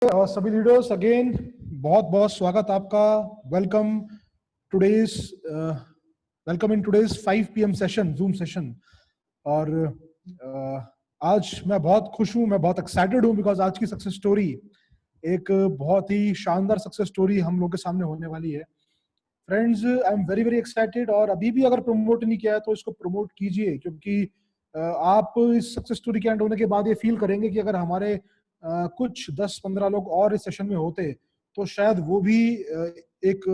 सभी leaders again बहुत बहुत स्वागत आपका। Welcome today's welcome in today's 5 PM session, zoom session. और आज मैं बहुत खुश हूं, मैं बहुत एक्साइटेड हूं बिकॉज आज की सक्सेस स्टोरी एक बहुत ही शानदार सक्सेस स्टोरी हम लोग के सामने होने वाली है। Friends, I am very very excited. और अभी भी अगर प्रमोट नहीं किया है तो इसको प्रमोट कीजिए, क्योंकि आप इस सक्सेस स्टोरी के एंड होने के बाद ये फील करेंगे कि अगर हमारे कुछ 10-15 लोग और इस सेशन में होते तो शायद वो भी एक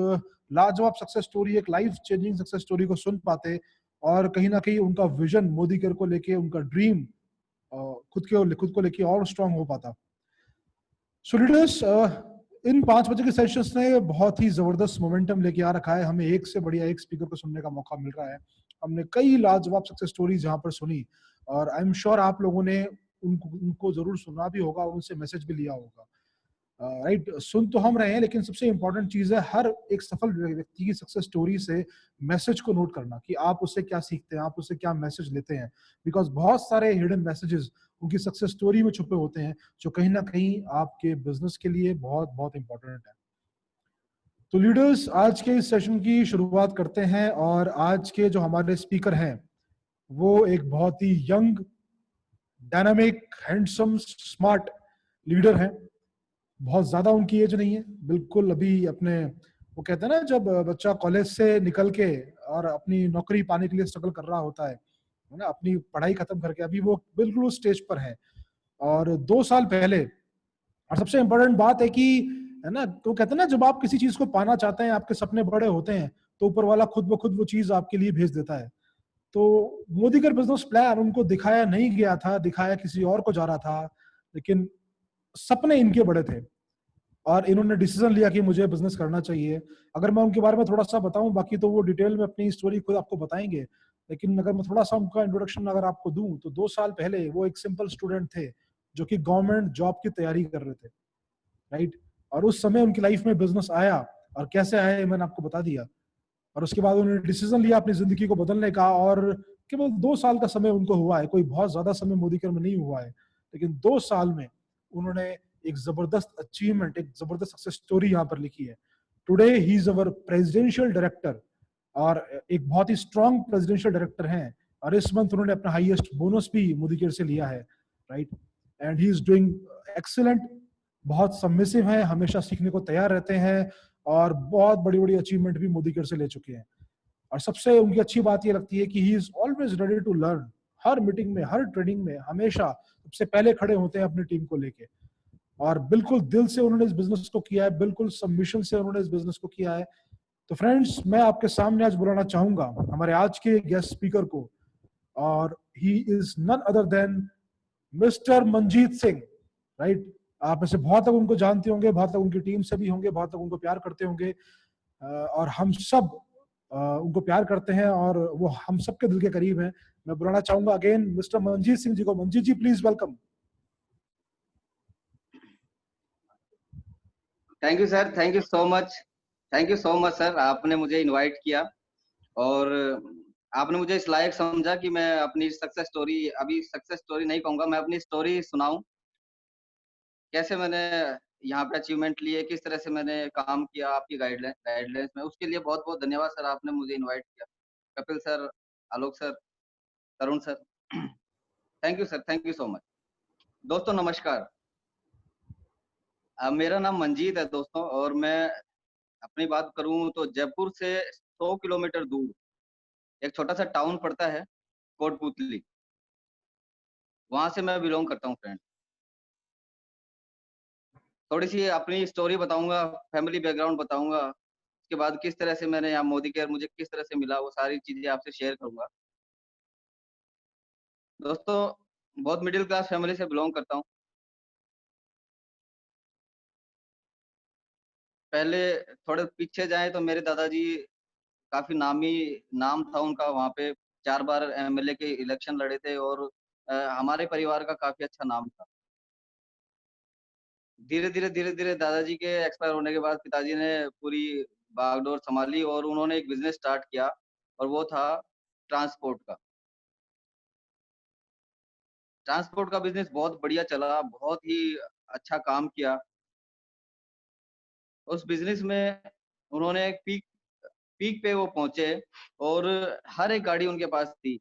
लाजवाब सक्सेस स्टोरी, एक लाइफ चेंजिंग सक्सेस स्टोरी को सुन पाते और कहीं ना कहीं उनका विजन मोदी केयर को लेके, उनका ड्रीम खुद को लेके और स्ट्रांग हो पाता। सो लीडर्स, इन 5 बजे के सेशंस ने बहुत ही जबरदस्त मोमेंटम लेके आ रखा है। हमें एक से बढ़िया एक स्पीकर को सुनने का मौका मिल रहा है। हमने कई लाजवाब सक्सेस स्टोरीज यहाँ पर सुनी और आई एम श्योर आप लोगों ने उनको जरूर सुना भी होगा और उनसे मैसेज भी लिया होगा। राइट, सुन तो हम रहे हैं, लेकिन सबसे इंपॉर्टेंट चीज है हर एक सफल व्यक्ति की सक्सेस स्टोरी से मैसेज को नोट करना कि आप उससे क्या सीखते हैं, आप उससे क्या मैसेज लेते हैं। बिकॉज बहुत सारे हिडन मैसेजेस उनकी सक्सेस स्टोरी में छुपे होते हैं जो कहीं ना कहीं आपके बिजनेस के लिए बहुत बहुत इंपॉर्टेंट है। तो लीडर्स, आज के इस सेशन की शुरुआत करते हैं। और आज के जो हमारे स्पीकर हैं वो एक बहुत ही young, dynamic, handsome, smart leader हैं। बहुत ज्यादा उनकी एज नहीं है, बिल्कुल अभी अपने, वो कहते हैं ना जब बच्चा कॉलेज से निकल के और अपनी नौकरी पाने के लिए स्ट्रगल कर रहा होता है ना, अपनी पढ़ाई खत्म करके, अभी वो बिल्कुल उस स्टेज पर है। और 2 साल पहले, और सबसे इंपॉर्टेंट बात है कि, है ना, तो कहते हैं ना जब आप किसी चीज को पाना चाहते हैं, आपके सपने बड़े होते हैं, तो ऊपर वाला खुद ब खुद वो चीज आपके लिए भेज देता है। तो मोदी का बिजनेस प्लान उनको दिखाया नहीं गया था, दिखाया किसी और को जा रहा था, लेकिन सपने इनके बड़े थे और इन्होंने डिसीजन लिया कि मुझे बिजनेस करना चाहिए। अगर मैं उनके बारे में थोड़ा सा बताऊं, बाकी तो वो डिटेल में अपनी स्टोरी खुद आपको बताएंगे, लेकिन अगर मैं थोड़ा सा उनका इंट्रोडक्शन अगर आपको दूं, तो 2 साल पहले वो एक सिंपल स्टूडेंट थे जो कि गवर्नमेंट जॉब की तैयारी कर रहे थे। राइट, और उस समय उनकी लाइफ में बिजनेस आया, और कैसे आया ये मैंने आपको बता दिया। और उसके बाद उन्होंने डिसीजन लिया अपनी जिंदगी को बदलने का, और केवल 2 साल का समय उनको हुआ है, कोई बहुत ज्यादा समय मोदी केयर में नहीं हुआ है, लेकिन 2 साल में उन्होंने एक जबरदस्त अचीवमेंट, एक जबरदस्त सक्सेस स्टोरी यहाँ पर लिखी है। Today he is our presidential director, और एक बहुत ही स्ट्रॉन्ग प्रेसिडेंशियल डायरेक्टर हैं। और इस मंथ उन्होंने अपना हाईएस्ट बोनस भी मोदी केयर से लिया है। Right, and he is doing excellent, बहुत सबमिसिव है, हमेशा सीखने को तैयार रहते हैं, और बहुत बड़ी बड़ी अचीवमेंट भी मोदी केयर से ले चुके हैं। और सबसे उनकी अच्छी बात ये लगती है कि he is always ready to learn. हर मीटिंग में, हर ट्रेनिंग में हमेशा सबसे पहले खड़े होते हैं अपनी टीम को लेके, और बिल्कुल दिल से उन्होंने इस बिजनेस को किया है, बिल्कुल सबमिशन से उन्होंने इस बिजनेस को किया है। तो फ्रेंड्स, मैं आपके सामने आज बुलाना चाहूंगा हमारे आज के गेस्ट स्पीकर को, और he is none other than Mr Manjeet Singh. Right, आप में से बहुत लोग उनको जानते होंगे, बहुत लोग उनकी टीम से भी होंगे, बहुत लोग उनको प्यार करते होंगे, और हम सब उनको प्यार करते हैं और वो हम सबके दिल के करीब हैं। मैं बुलाना चाहूंगा अगेन मिस्टर मंजीत सिंह जी को। Manjeet ji, please welcome. Thank you sir, thank you so much, thank you so much sir. आपने मुझे इनवाइट किया और आपने मुझे इस लायक समझा कि मैं अपनी सक्सेस स्टोरी, अभी सक्सेस स्टोरी नहीं कहूँगा, मैं अपनी स्टोरी सुनाऊं, कैसे मैंने यहाँ पे अचीवमेंट लिए, किस तरह से मैंने काम किया आपकी गाइडलाइंस में। उसके लिए बहुत बहुत धन्यवाद सर, आपने मुझे इनवाइट किया। Kapil sir, Alok sir, Tarun sir, thank you sir, thank you so much. दोस्तों नमस्कार, मेरा नाम मंजीत है दोस्तों, और मैं अपनी बात करूं तो जयपुर से 100 किलोमीटर दूर एक छोटा सा टाउन पड़ता है, कोटपुतली, वहां से मैं बिलोंग करता हूँ फ्रेंड। थोड़ी सी अपनी स्टोरी बताऊंगा, फैमिली बैकग्राउंड बताऊंगा, उसके बाद किस तरह से मैंने यहाँ मोदी केयर मुझे किस तरह से मिला, वो सारी चीजें आपसे शेयर करूंगा। दोस्तों, बहुत मिडिल क्लास फैमिली से बिलोंग करता हूँ। पहले थोड़े पीछे जाए तो मेरे दादाजी काफी नामी नाम था उनका, वहाँ पे 4 बार एमएलए के इलेक्शन लड़े थे, और हमारे परिवार का काफी अच्छा नाम था। धीरे धीरे दादाजी के एक्सपायर होने के बाद पिताजी ने पूरी बागडोर संभाली और उन्होंने एक बिजनेस स्टार्ट किया, और वो था ट्रांसपोर्ट का। ट्रांसपोर्ट का बिजनेस बहुत बढ़िया चला, बहुत ही अच्छा काम किया। उस बिजनेस में उन्होंने एक पीक पीक पे वो पहुंचे और हर एक गाड़ी उनके पास थी,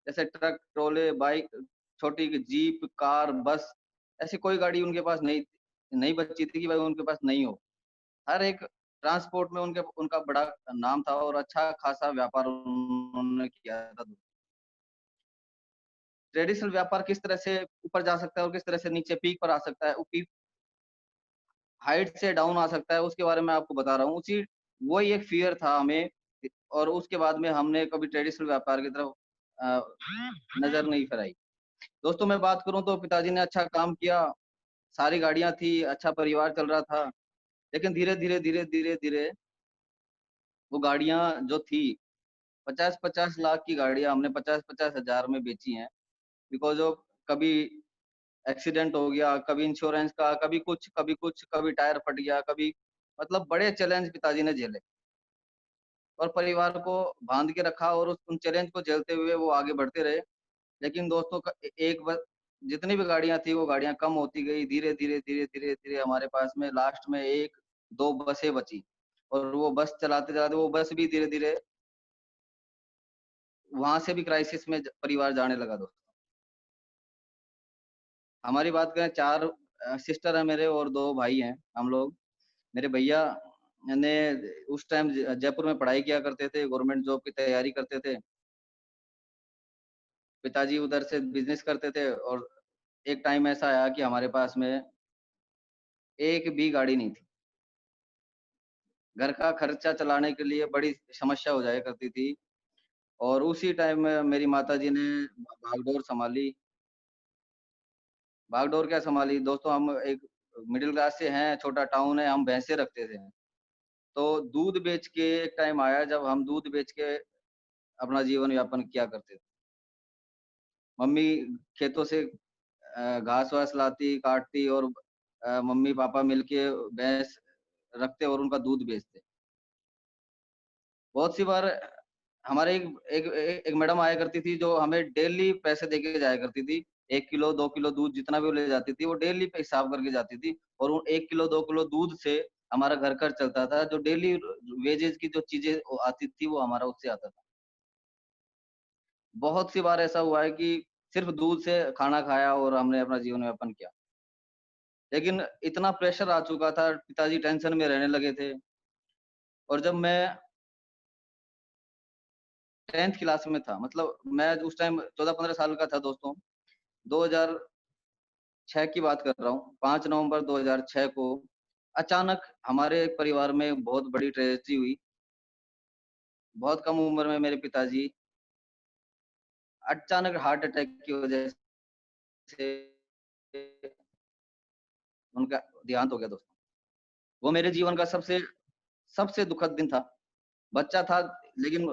जैसे ट्रक, ट्रोले, बाइक, छोटी जीप, कार, बस, ऐसी कोई गाड़ी उनके पास नहीं बची थी कि भाई उनके पास नहीं हो। हर एक ट्रांसपोर्ट में उनके उनका बड़ा नाम था और अच्छा खासा व्यापार उन्होंने किया था। ट्रेडिशनल व्यापार किस तरह से ऊपर जा सकता है और किस तरह से नीचे पीक पर आ सकता है, पीक हाइट से डाउन आ सकता है, उसके बारे में आपको बता रहा हूँ। उसी वही एक फ़ियर था हमें और उसके बाद में हमने कभी ट्रेडिशनल व्यापार की तरफ अ, नज़र नहीं फिराई। दोस्तों मैं बात करूँ तो पिताजी ने अच्छा काम किया, सारी गाड़ियाँ थी, अच्छा परिवार चल रहा था। लेकिन धीरे-धीरे वो गाड़ियाँ जो थी 50-50 लाख की गाड़ियाँ हमने 50-50 हज़ार में बेची हैं। बिकॉज़ ऑफ कभी एक्सीडेंट हो गया, कभी इंश्योरेंस का, कभी कुछ, कभी टायर फट गया, कभी मतलब बड़े चैलेंज पिताजी ने झेले और परिवार को बाँध के रखा और उस उन चैलेंज को झेलते हुए वो आगे बढ़ते रहे। लेकिन दोस्तों का ए एक ब जितनी भी गाड़ियाँ थी, वो गाड़ियाँ कम होती गई। धीरे-धीरे हमारे पास में लास्ट में 1-2 बसें बची और वो बस चलाते-चलाते वो बस भी धीरे-धीरे वहाँ से भी क्राइसिस में ज परिवार जाने लगा दोस्तों। हमारी बात करें 4 सिस्टर हैं मेरे और 2 भाई हैं हम लोग। मेरे भैया ने उस टाइम जयपुर में पढ़ाई किया करते थे, गवर्नमेंट जॉब की तैयारी करते थे। पिताजी उधर से बिज़नेस करते थे और एक टाइम ऐसा आया कि हमारे पास में एक भी गाड़ी नहीं थी। घर का खर्चा चलाने के लिए बड़ी समस्या हो जाया करती थी और उसी टाइम में मेरी माताजी ने भागडोर सँभाली। भागडोर क्या सँभाली दोस्तों, हम एक मिडल क्लास से हैं, छोटा टाउन है, हम भैंसें रखते थे। तो दूध बेच के एक टाइम आया जब हम दूध बेच के अपना जीवन यापन किया करते थे। मम्मी खेतों से घास-वास लाती, काटती और मम्मी-पापा मिलके भैंस रखते और उनका दूध बेचते। बहुत सी बार हमारे एक मैडम आया करती थी जो हमें डेली पैसे देके जाया करती थी। 1 किलो, 2 किलो दूध जितना भी वो ले जाती थी, वो डेली पे हिसाब करके जाती थी और वो 1 किलो, 2 किलो दूध से हमारा घर चलता था। जो डेली वेजेज़ की जो चीज़ें आती थी, वो हमारा उससे आता था। बहुत सी बार ऐसा हुआ है कि सिर्फ़ दूध से खाना खाया और हमने अपना जीवन यापन किया। लेकिन इतना प्रेशर आ चुका था, पिताजी टेंशन में रहने लगे थे और जब मैं 10th क्लास में था, मतलब मैं उस टाइम 14-15 साल का था दोस्तों। 2006 की बात कर रहा हूँ। 5 नवंबर 2006 को अचानक हमारे परिवार में बहुत बड़ी ट्रेजेडी हुई। बहुत कम उम्र में मेरे पिताजी अचानक हार्ट अटैक की वजह से उनका देहांत हो गया दोस्तों। वो मेरे जीवन का सबसे सबसे दुखद दिन था। बच्चा था लेकिन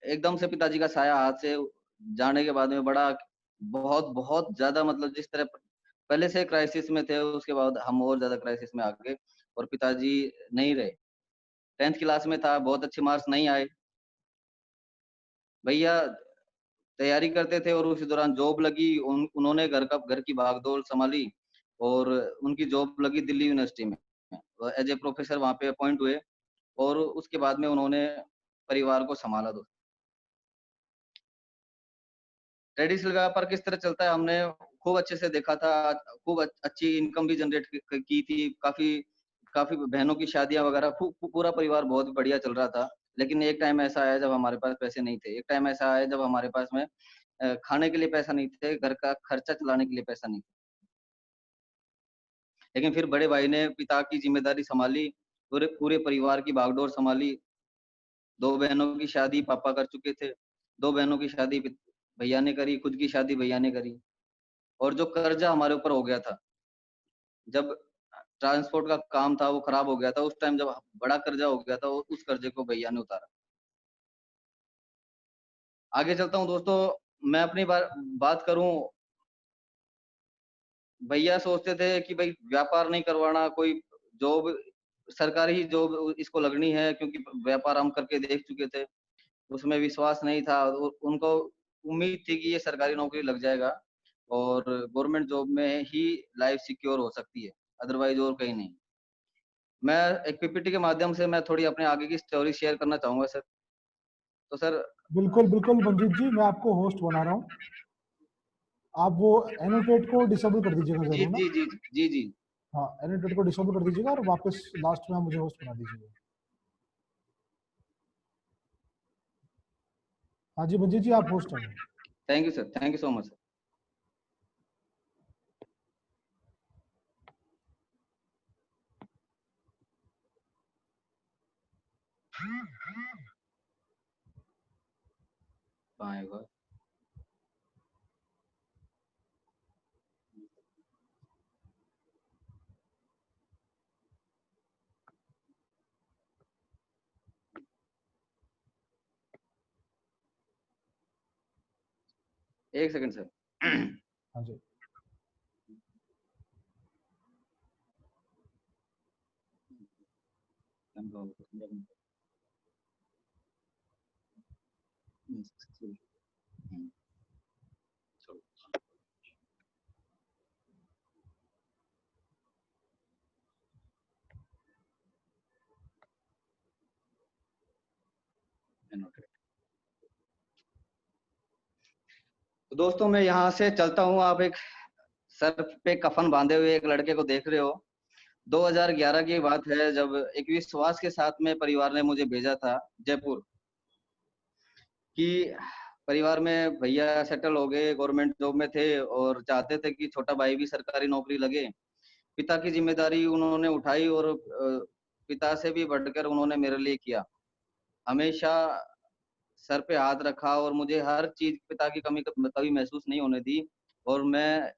एकदम से पिताजी का साया हाथ से जाने के बाद में बड़ा बहुत बहुत ज़्यादा मतलब जिस तरह पहले से क्राइसिस में थे, उसके बाद हम और ज़्यादा क्राइसिस में आ गए और पिताजी नहीं रहे। 10th क्लास में था, बहुत अच्छे मार्क्स नहीं आए। भैया तैयारी करते थे और उसी दौरान जॉब लगी। उन्होंने घर की भागदौड़ सँभाली और उनकी जॉब लगी दिल्ली यूनिवर्सिटी में। एज़ ए प्रोफ़ेसर वहाँ पे अपॉइंट हुए और उसके बाद में उन्होंने परिवार को सँभाला दोस्तों। ट्रेडिशनल व्यापार किस तरह चलता है हमने खूब अच्छे से देखा था। खूब अच्छी इनकम भी जनरेट की थी। काफ़ी काफ़ी बहनों की शादियाँ वगैरह पूरा परिवार बहुत बढ़िया चल रहा था। लेकिन एक टाइम ऐसा आया जब हमारे पास पैसे नहीं थे। एक टाइम ऐसा आया जब हमारे पास में खाने के लिए पैसा नहीं थे, घर का खर्चा चलाने के लिए पैसा नहीं था। लेकिन फिर बड़े भाई ने पिता की ज़िम्मेदारी सँभाली, पूरे पूरे परिवार की बागडोर सँभाली। 2 बहनों की शादी पापा कर चुके थे। 2 बहनों की शादी भैया ने करी, खुद की शादी भैया ने करी। और जो कर्जा हमारे ऊपर हो गया था, जब ट्रांसपोर्ट का काम था वो खराब हो गया था, उस टाइम जब बड़ा कर्जा हो गया था, उस कर्जे को भैया ने उतारा। आगे चलता हूँ दोस्तों, मैं अपनी बात करूँ, भैया सोचते थे कि भई व्यापार नहीं करवाना, कोई जॉब सरकारी जॉब इसको लगनी है क्योंकि व्यापार हम करके देख चुके थे। उसमें विश्वास नहीं था। उनको उम्मीद थी कि ये सरकारी नौकरी लग जाएगा और गवर्नमेंट जॉब में ही लाइफ सिक्योर हो सकती है, अदरवाइज़ और कहीं नहीं। मैं एक पीपीटी के माध्यम से मैं थोड़ी अपने आगे की स्टोरी शेयर करना चाहूंगा सर। तो सर बिल्कुल बिल्कुल मंजीत जी, मैं आपको होस्ट बना रहा हूँ। आप वो एनोटेट को डिसेबल कर दीजिएगा जी जरूर ना। जी जी जी जी। हाँ, एनोटेट को डिसेबल कर दीजिएगा और वापस लास्ट में आप मुझे होस्ट बना दीजिएगा। हाँ जी मंजीत जी, आप होस्ट हैं। Thank you sir, thank you so much sir. आएगा। एक सेकंड सर। हाँ जी। तो दोस्तों मैं यहाँ से चलता हूँ। आप एक सर पे कफन बांधे हुए एक लड़के को देख रहे हो। 2011 की बात है, जब एक विश्वास के साथ में परिवार ने मुझे भेजा था जयपुर, कि परिवार में भैया सेटल हो गए, गवर्नमेंट जॉब में थे और चाहते थे कि छोटा भाई भी सरकारी नौकरी लगे। पिता की जिम्मेदारी उन्होंने उठाई और पिता से भी बढ़कर उन्होंने मेरे लिए किया। हमेशा सर पे हाथ रखा और मुझे हर चीज, पिता की कमी कभी महसूस नहीं होने दी। और मैं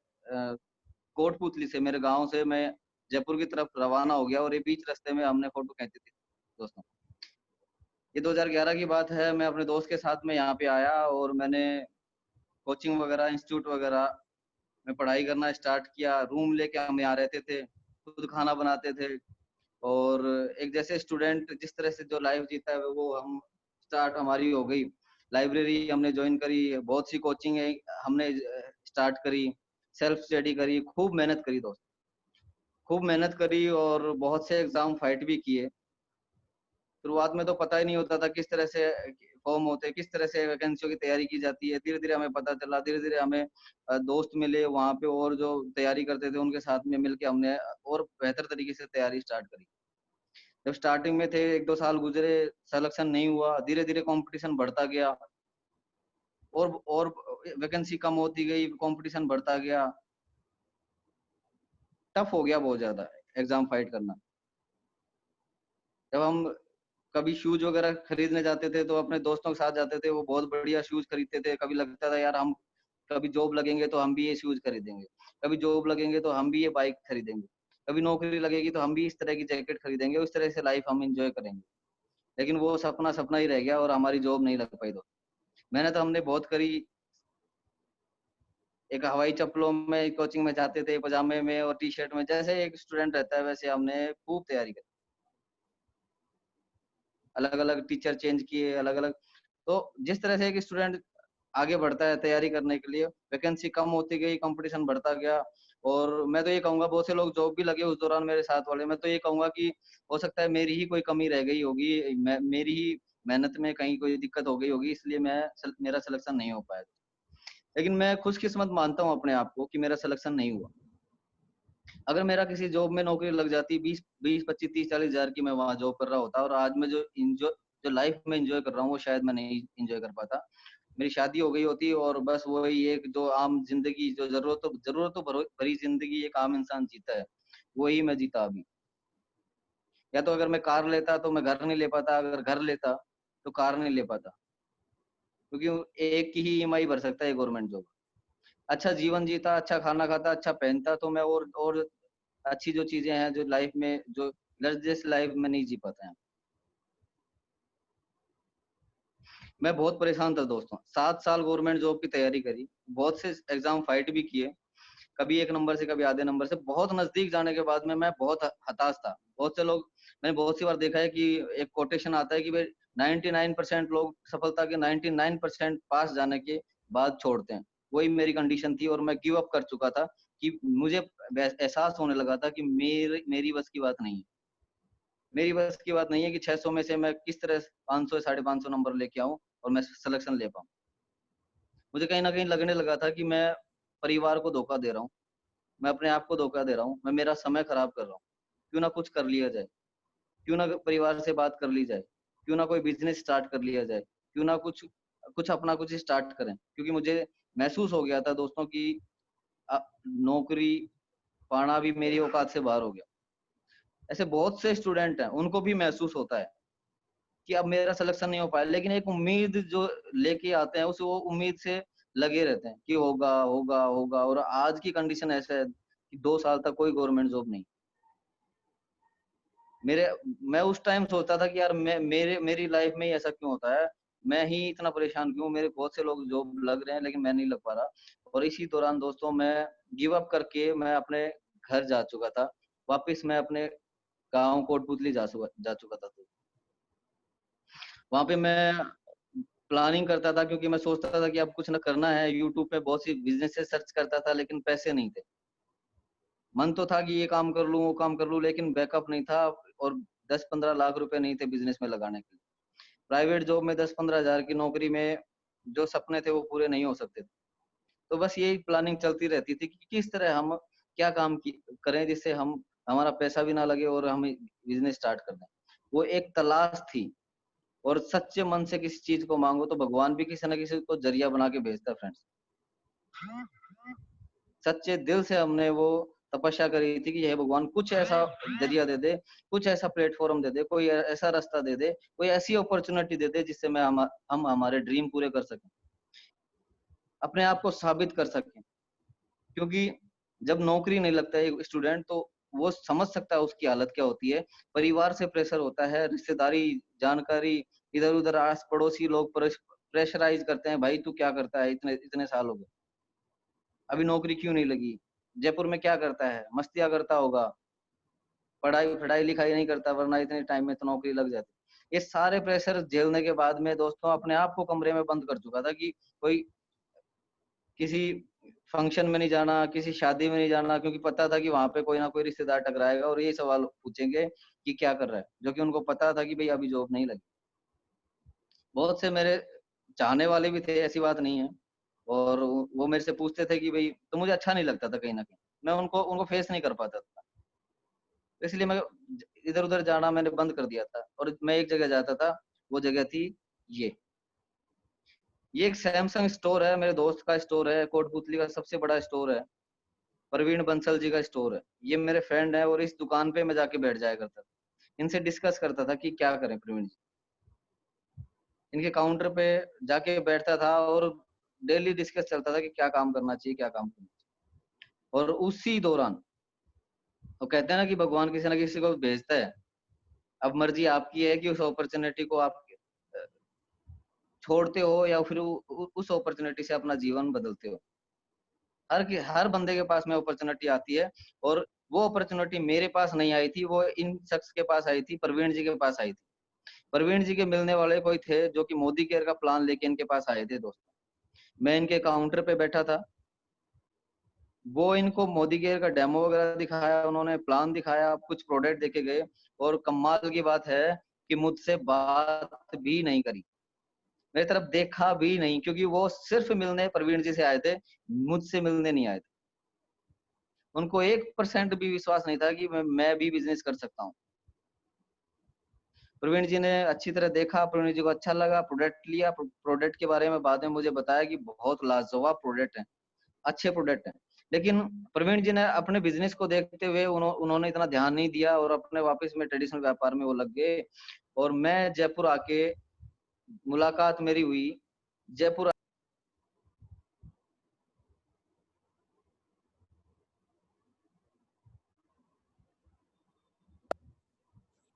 कोटपुतली से, मेरे गांव से मैं जयपुर की तरफ रवाना हो गया और ये बीच रास्ते में हमने फोटो खींची थी दोस्तों। ये 2011 की बात है। मैं अपने दोस्त के साथ में यहाँ पे आया और मैंने कोचिंग वगैरह, इंस्टीट्यूट वगैरह में पढ़ाई करना स्टार्ट किया। रूम लेके हम यहाँ रहते थे, खुद खाना बनाते थे और एक जैसे स्टूडेंट जिस तरह से जो लाइफ जीता है वो हम स्टार्ट हमारी हो गई। लाइब्रेरी हमने ज्वाइन करी, बहुत सी कोचिंग हमने स्टार्ट करी, सेल्फ स्टडी करी, खूब मेहनत करी दोस्त, खूब मेहनत करी और बहुत से एग्जाम फाइट भी किए। शुरुआत में तो पता ही नहीं होता था किस तरह से फॉर्म होते हैं, किस तरह से वैकेंसियों की तैयारी की जाती है। धीरे धीरे हमें पता चला, धीरे धीरे हमें दोस्त मिले वहाँ पे और जो तैयारी करते थे उनके साथ में मिलके हमने और बेहतर तरीके से तैयारी स्टार्ट करी। जब स्टार्टिंग में थे, 1-2 साल गुजरे, सिलेक्शन नहीं हुआ, धीरे धीरे कंपटीशन बढ़ता गया और वैकेंसी कम होती गई, कंपटीशन बढ़ता गया। टफ हो गया बहुत ज्यादा एग्जाम फाइट करना। जब हम कभी शूज वगैरह खरीदने जाते थे तो अपने दोस्तों के साथ जाते थे, वो बहुत बढ़िया शूज खरीदते थे। कभी लगता था यार हम कभी जॉब लगेंगे तो हम भी ये शूज खरीदेंगे, कभी जॉब लगेंगे तो हम भी ये बाइक खरीदेंगे, कभी नौकरी लगेगी तो हम भी इस तरह की जैकेट खरीदेंगे, उस तरह से लाइफ हम इंजॉय करेंगे। लेकिन वो सपना सपना ही रह गया और हमारी जॉब नहीं लग पाई। दोस्त मेहनत हमने बहुत करी। एक हवाई चप्पलों में कोचिंग में जाते थे, पजामे में और टी शर्ट में, जैसे एक स्टूडेंट रहता है वैसे हमने खूब तैयारी करी। अलग अलग टीचर चेंज किए, अलग अलग। तो जिस तरह से एक स्टूडेंट आगे बढ़ता है तैयारी करने के लिए, वैकेंसी कम होती गई, कंपटीशन बढ़ता गया। और मैं तो ये कहूंगा, बहुत से लोग जॉब भी लगे उस दौरान मेरे साथ वाले। मैं तो ये कहूंगा कि हो सकता है मेरी ही कोई कमी रह गई होगी, मेरी ही मेहनत में कहीं कोई दिक्कत हो गई होगी, इसलिए मेरा सिलेक्शन नहीं हो पाया। लेकिन मैं खुशकिस्मत मानता हूँ अपने आप को कि मेरा सिलेक्शन नहीं हुआ। अगर मेरा किसी जॉब में नौकरी लग जाती, 20, 25, 30, 40 हजार की, मैं वहां जॉब कर रहा होता और आज मैं जो लाइफ में एंजॉय कर रहा हूँ वो शायद मैं नहीं एंजॉय कर पाता। मेरी शादी हो गई होती और बस वही एक जो आम जिंदगी, जो जरूरतों भरी जिंदगी एक आम इंसान जीता है, वही मैं जीता अभी। या तो अगर मैं कार लेता तो मैं घर नहीं ले पाता, अगर घर लेता तो कार नहीं ले पाता, क्योंकि एक की ही ईएमआई भर सकता है गवर्नमेंट जॉब। अच्छा जीवन जीता, अच्छा खाना खाता, अच्छा पहनता, तो मैं और अच्छी जो चीजें हैं जो लाइफ में, जो लग्जरियस लाइफ में नहीं जी पाते हैं। मैं बहुत परेशान था दोस्तों, 7 साल गवर्नमेंट जॉब की तैयारी करी, बहुत से एग्जाम फाइट भी किए, कभी एक नंबर से कभी आधे नंबर से, बहुत नजदीक जाने के बाद में मैं बहुत हताश था। बहुत से लोग, मैंने बहुत सी बार देखा है कि एक कोटेशन आता है कि भाई 99% लोग सफलता के 99% पास जाने के बाद छोड़ते हैं। वही मेरी कंडीशन थी और मैं गिव अप कर चुका था कि मुझे एहसास होने लगा था कि मेरी बस की बात नहीं है। मेरी बस की बात नहीं है कि 600 में से मैं किस तरह 500 550 नंबर लेके आऊं और मैं सिलेक्शन ले पाऊं। मुझे कहीं ना कहीं लगने लगा था कि मैं परिवार को धोखा दे रहा हूँ, मैं अपने आप को धोखा दे रहा हूँ, मैं मेरा समय खराब कर रहा हूँ। क्यों ना कुछ कर लिया जाए, क्यों ना परिवार से बात कर ली जाए, क्यों ना कोई बिजनेस स्टार्ट कर लिया जाए, क्यों ना कुछ कुछ अपना कुछ स्टार्ट करें। क्योंकि मुझे महसूस हो गया था दोस्तों की नौकरी पाना भी मेरी औकात से बाहर हो गया। ऐसे बहुत से स्टूडेंट हैं, उनको भी महसूस होता है कि अब मेरा सिलेक्शन नहीं हो पाया, लेकिन एक उम्मीद जो लेके आते हैं उस वो उम्मीद से लगे रहते हैं कि होगा होगा होगा। और आज की कंडीशन ऐसा है कि 2 साल तक कोई गवर्नमेंट जॉब नहीं। मैं उस टाइम सोचता था कि यार मेरी लाइफ में ही ऐसा क्यों होता है, मैं ही इतना परेशान क्यों, मेरे बहुत से लोग जॉब लग रहे हैं लेकिन मैं नहीं लग पा रहा। और इसी दौरान दोस्तों मैं गिव अप करके मैं अपने घर जा चुका था, वापस मैं अपने गाँव कोटपुतली जा चुका था। तो वहाँ पे मैं प्लानिंग करता था, क्योंकि मैं सोचता था कि अब कुछ ना करना है। यूट्यूब पे बहुत सी बिजनेसेस सर्च करता था लेकिन पैसे नहीं थे। मन तो था कि ये काम कर लूँ, वो काम कर लूँ, लेकिन बैकअप नहीं था और 10-15 लाख रुपए नहीं थे बिजनेस में लगाने के लिए। प्राइवेट जॉब में 10-15 हज़ार की नौकरी में जो सपने थे वो पूरे नहीं हो सकते थे। तो बस यही प्लानिंग चलती रहती थी कि किस तरह हम क्या काम करें जिससे हम हमारा पैसा भी ना लगे और हम बिजनेस स्टार्ट कर दें। वो एक तलाश थी। और सच्चे मन से किसी चीज को मांगो तो भगवान भी किसी ना किसी को जरिया बना के भेजता है फ्रेंड्स। सच्चे दिल से हमने वो तपस्या करी थी कि हे भगवान कुछ ऐसा जरिया दे दे, कुछ ऐसा प्लेटफॉर्म दे दे, कोई ऐसा रास्ता दे दे, कोई ऐसी अपॉर्चुनिटी दे दे जिससे हम हमारे ड्रीम पूरे कर सकें, अपने आप को साबित कर सकें। क्योंकि जब नौकरी नहीं लगता है एक स्टूडेंट, तो वो समझ सकता है उसकी हालत क्या होती है। परिवार से प्रेशर होता है, रिश्तेदारी, जानकारी, इधर उधर आस पड़ोसी लोग प्रेशराइज करते हैं, भाई तू क्या करता है, इतने इतने साल हो गए, अभी नौकरी क्यों नहीं लगी, जयपुर में क्या करता है, मस्तियां करता होगा, पढ़ाई पढ़ाई लिखाई नहीं करता वरना इतने टाइम में तो नौकरी लग जाती। ये सारे प्रेशर झेलने के बाद में दोस्तों अपने आप को कमरे में बंद कर चुका था कि कोई किसी फंक्शन में नहीं जाना, किसी शादी में नहीं जाना, क्योंकि पता था कि वहां पे कोई ना कोई रिश्तेदार टकराएगा और ये सवाल पूछेंगे कि क्या कर रहा है, जो कि उनको पता था कि भाई अभी जॉब नहीं लगी। बहुत से मेरे चाहने वाले भी थे, ऐसी बात नहीं है, और वो मेरे से पूछते थे कि भाई, तो मुझे अच्छा नहीं लगता था कहीं ना कहीं, मैं उनको उनको फेस नहीं कर पाता था। तो इसलिए मैं इधर उधर जाना मैंने बंद कर दिया था और मैं एक जगह जाता था, वो जगह थी ये ये एक सैमसंग स्टोर है, मेरे दोस्त का स्टोर है, कोटपुतली का सबसे बड़ा स्टोर है, प्रवीण बंसल जी का स्टोर है। ये मेरे फ्रेंड है और इस दुकान पे मैं जाके बैठ जाया करता था, इनसे डिस्कस करता था कि क्या करें प्रवीण जी। इनके काउंटर पे जाके बैठता था और डेली डिस्कस चलता था कि क्या काम करना चाहिए, क्या काम करना चाहिए। और उसी दौरान वो कहते हैं ना कि भगवान किसी ना किसी को भेजता है, अब मर्जी आपकी है कि उस अपॉर्चुनिटी को आप छोड़ते हो या फिर उस अपॉर्चुनिटी से अपना जीवन बदलते हो। हर बंदे के पास में अपॉर्चुनिटी आती है, और वो अपॉर्चुनिटी मेरे पास नहीं आई थी, वो इन शख्स के पास आई थी, प्रवीण जी के पास आई थी। प्रवीण जी के मिलने वाले कोई थे जो कि मोदी केयर का प्लान लेके इनके पास आए थे दोस्तों। मैं इनके काउंटर पे बैठा था, वो इनको मोदी केयर का डेमो वगैरह दिखाया, उन्होंने प्लान दिखाया, कुछ प्रोडक्ट देके गए, और कमाल की बात है कि मुझसे बात भी नहीं करी, मेरी तरफ देखा भी नहीं, क्योंकि वो सिर्फ मिलने प्रवीण जी से आए थे, मुझसे मिलने नहीं आए थे। उनको 1% भी विश्वास नहीं था कि मैं भी बिजनेस कर सकता हूँ। प्रवीण जी ने अच्छी तरह देखा, प्रवीण जी को अच्छा लगा, प्रोडक्ट लिया, प्रोडक्ट के बारे में बाद में मुझे बताया कि बहुत लाजवाब प्रोडक्ट है, अच्छे प्रोडक्ट हैं। लेकिन प्रवीण जी ने अपने बिजनेस को देखते हुए उन्होंने इतना ध्यान नहीं दिया और अपने वापस में ट्रेडिशनल व्यापार में वो लग गए। और मैं जयपुर आके मुलाकात मेरी हुई जयपुर।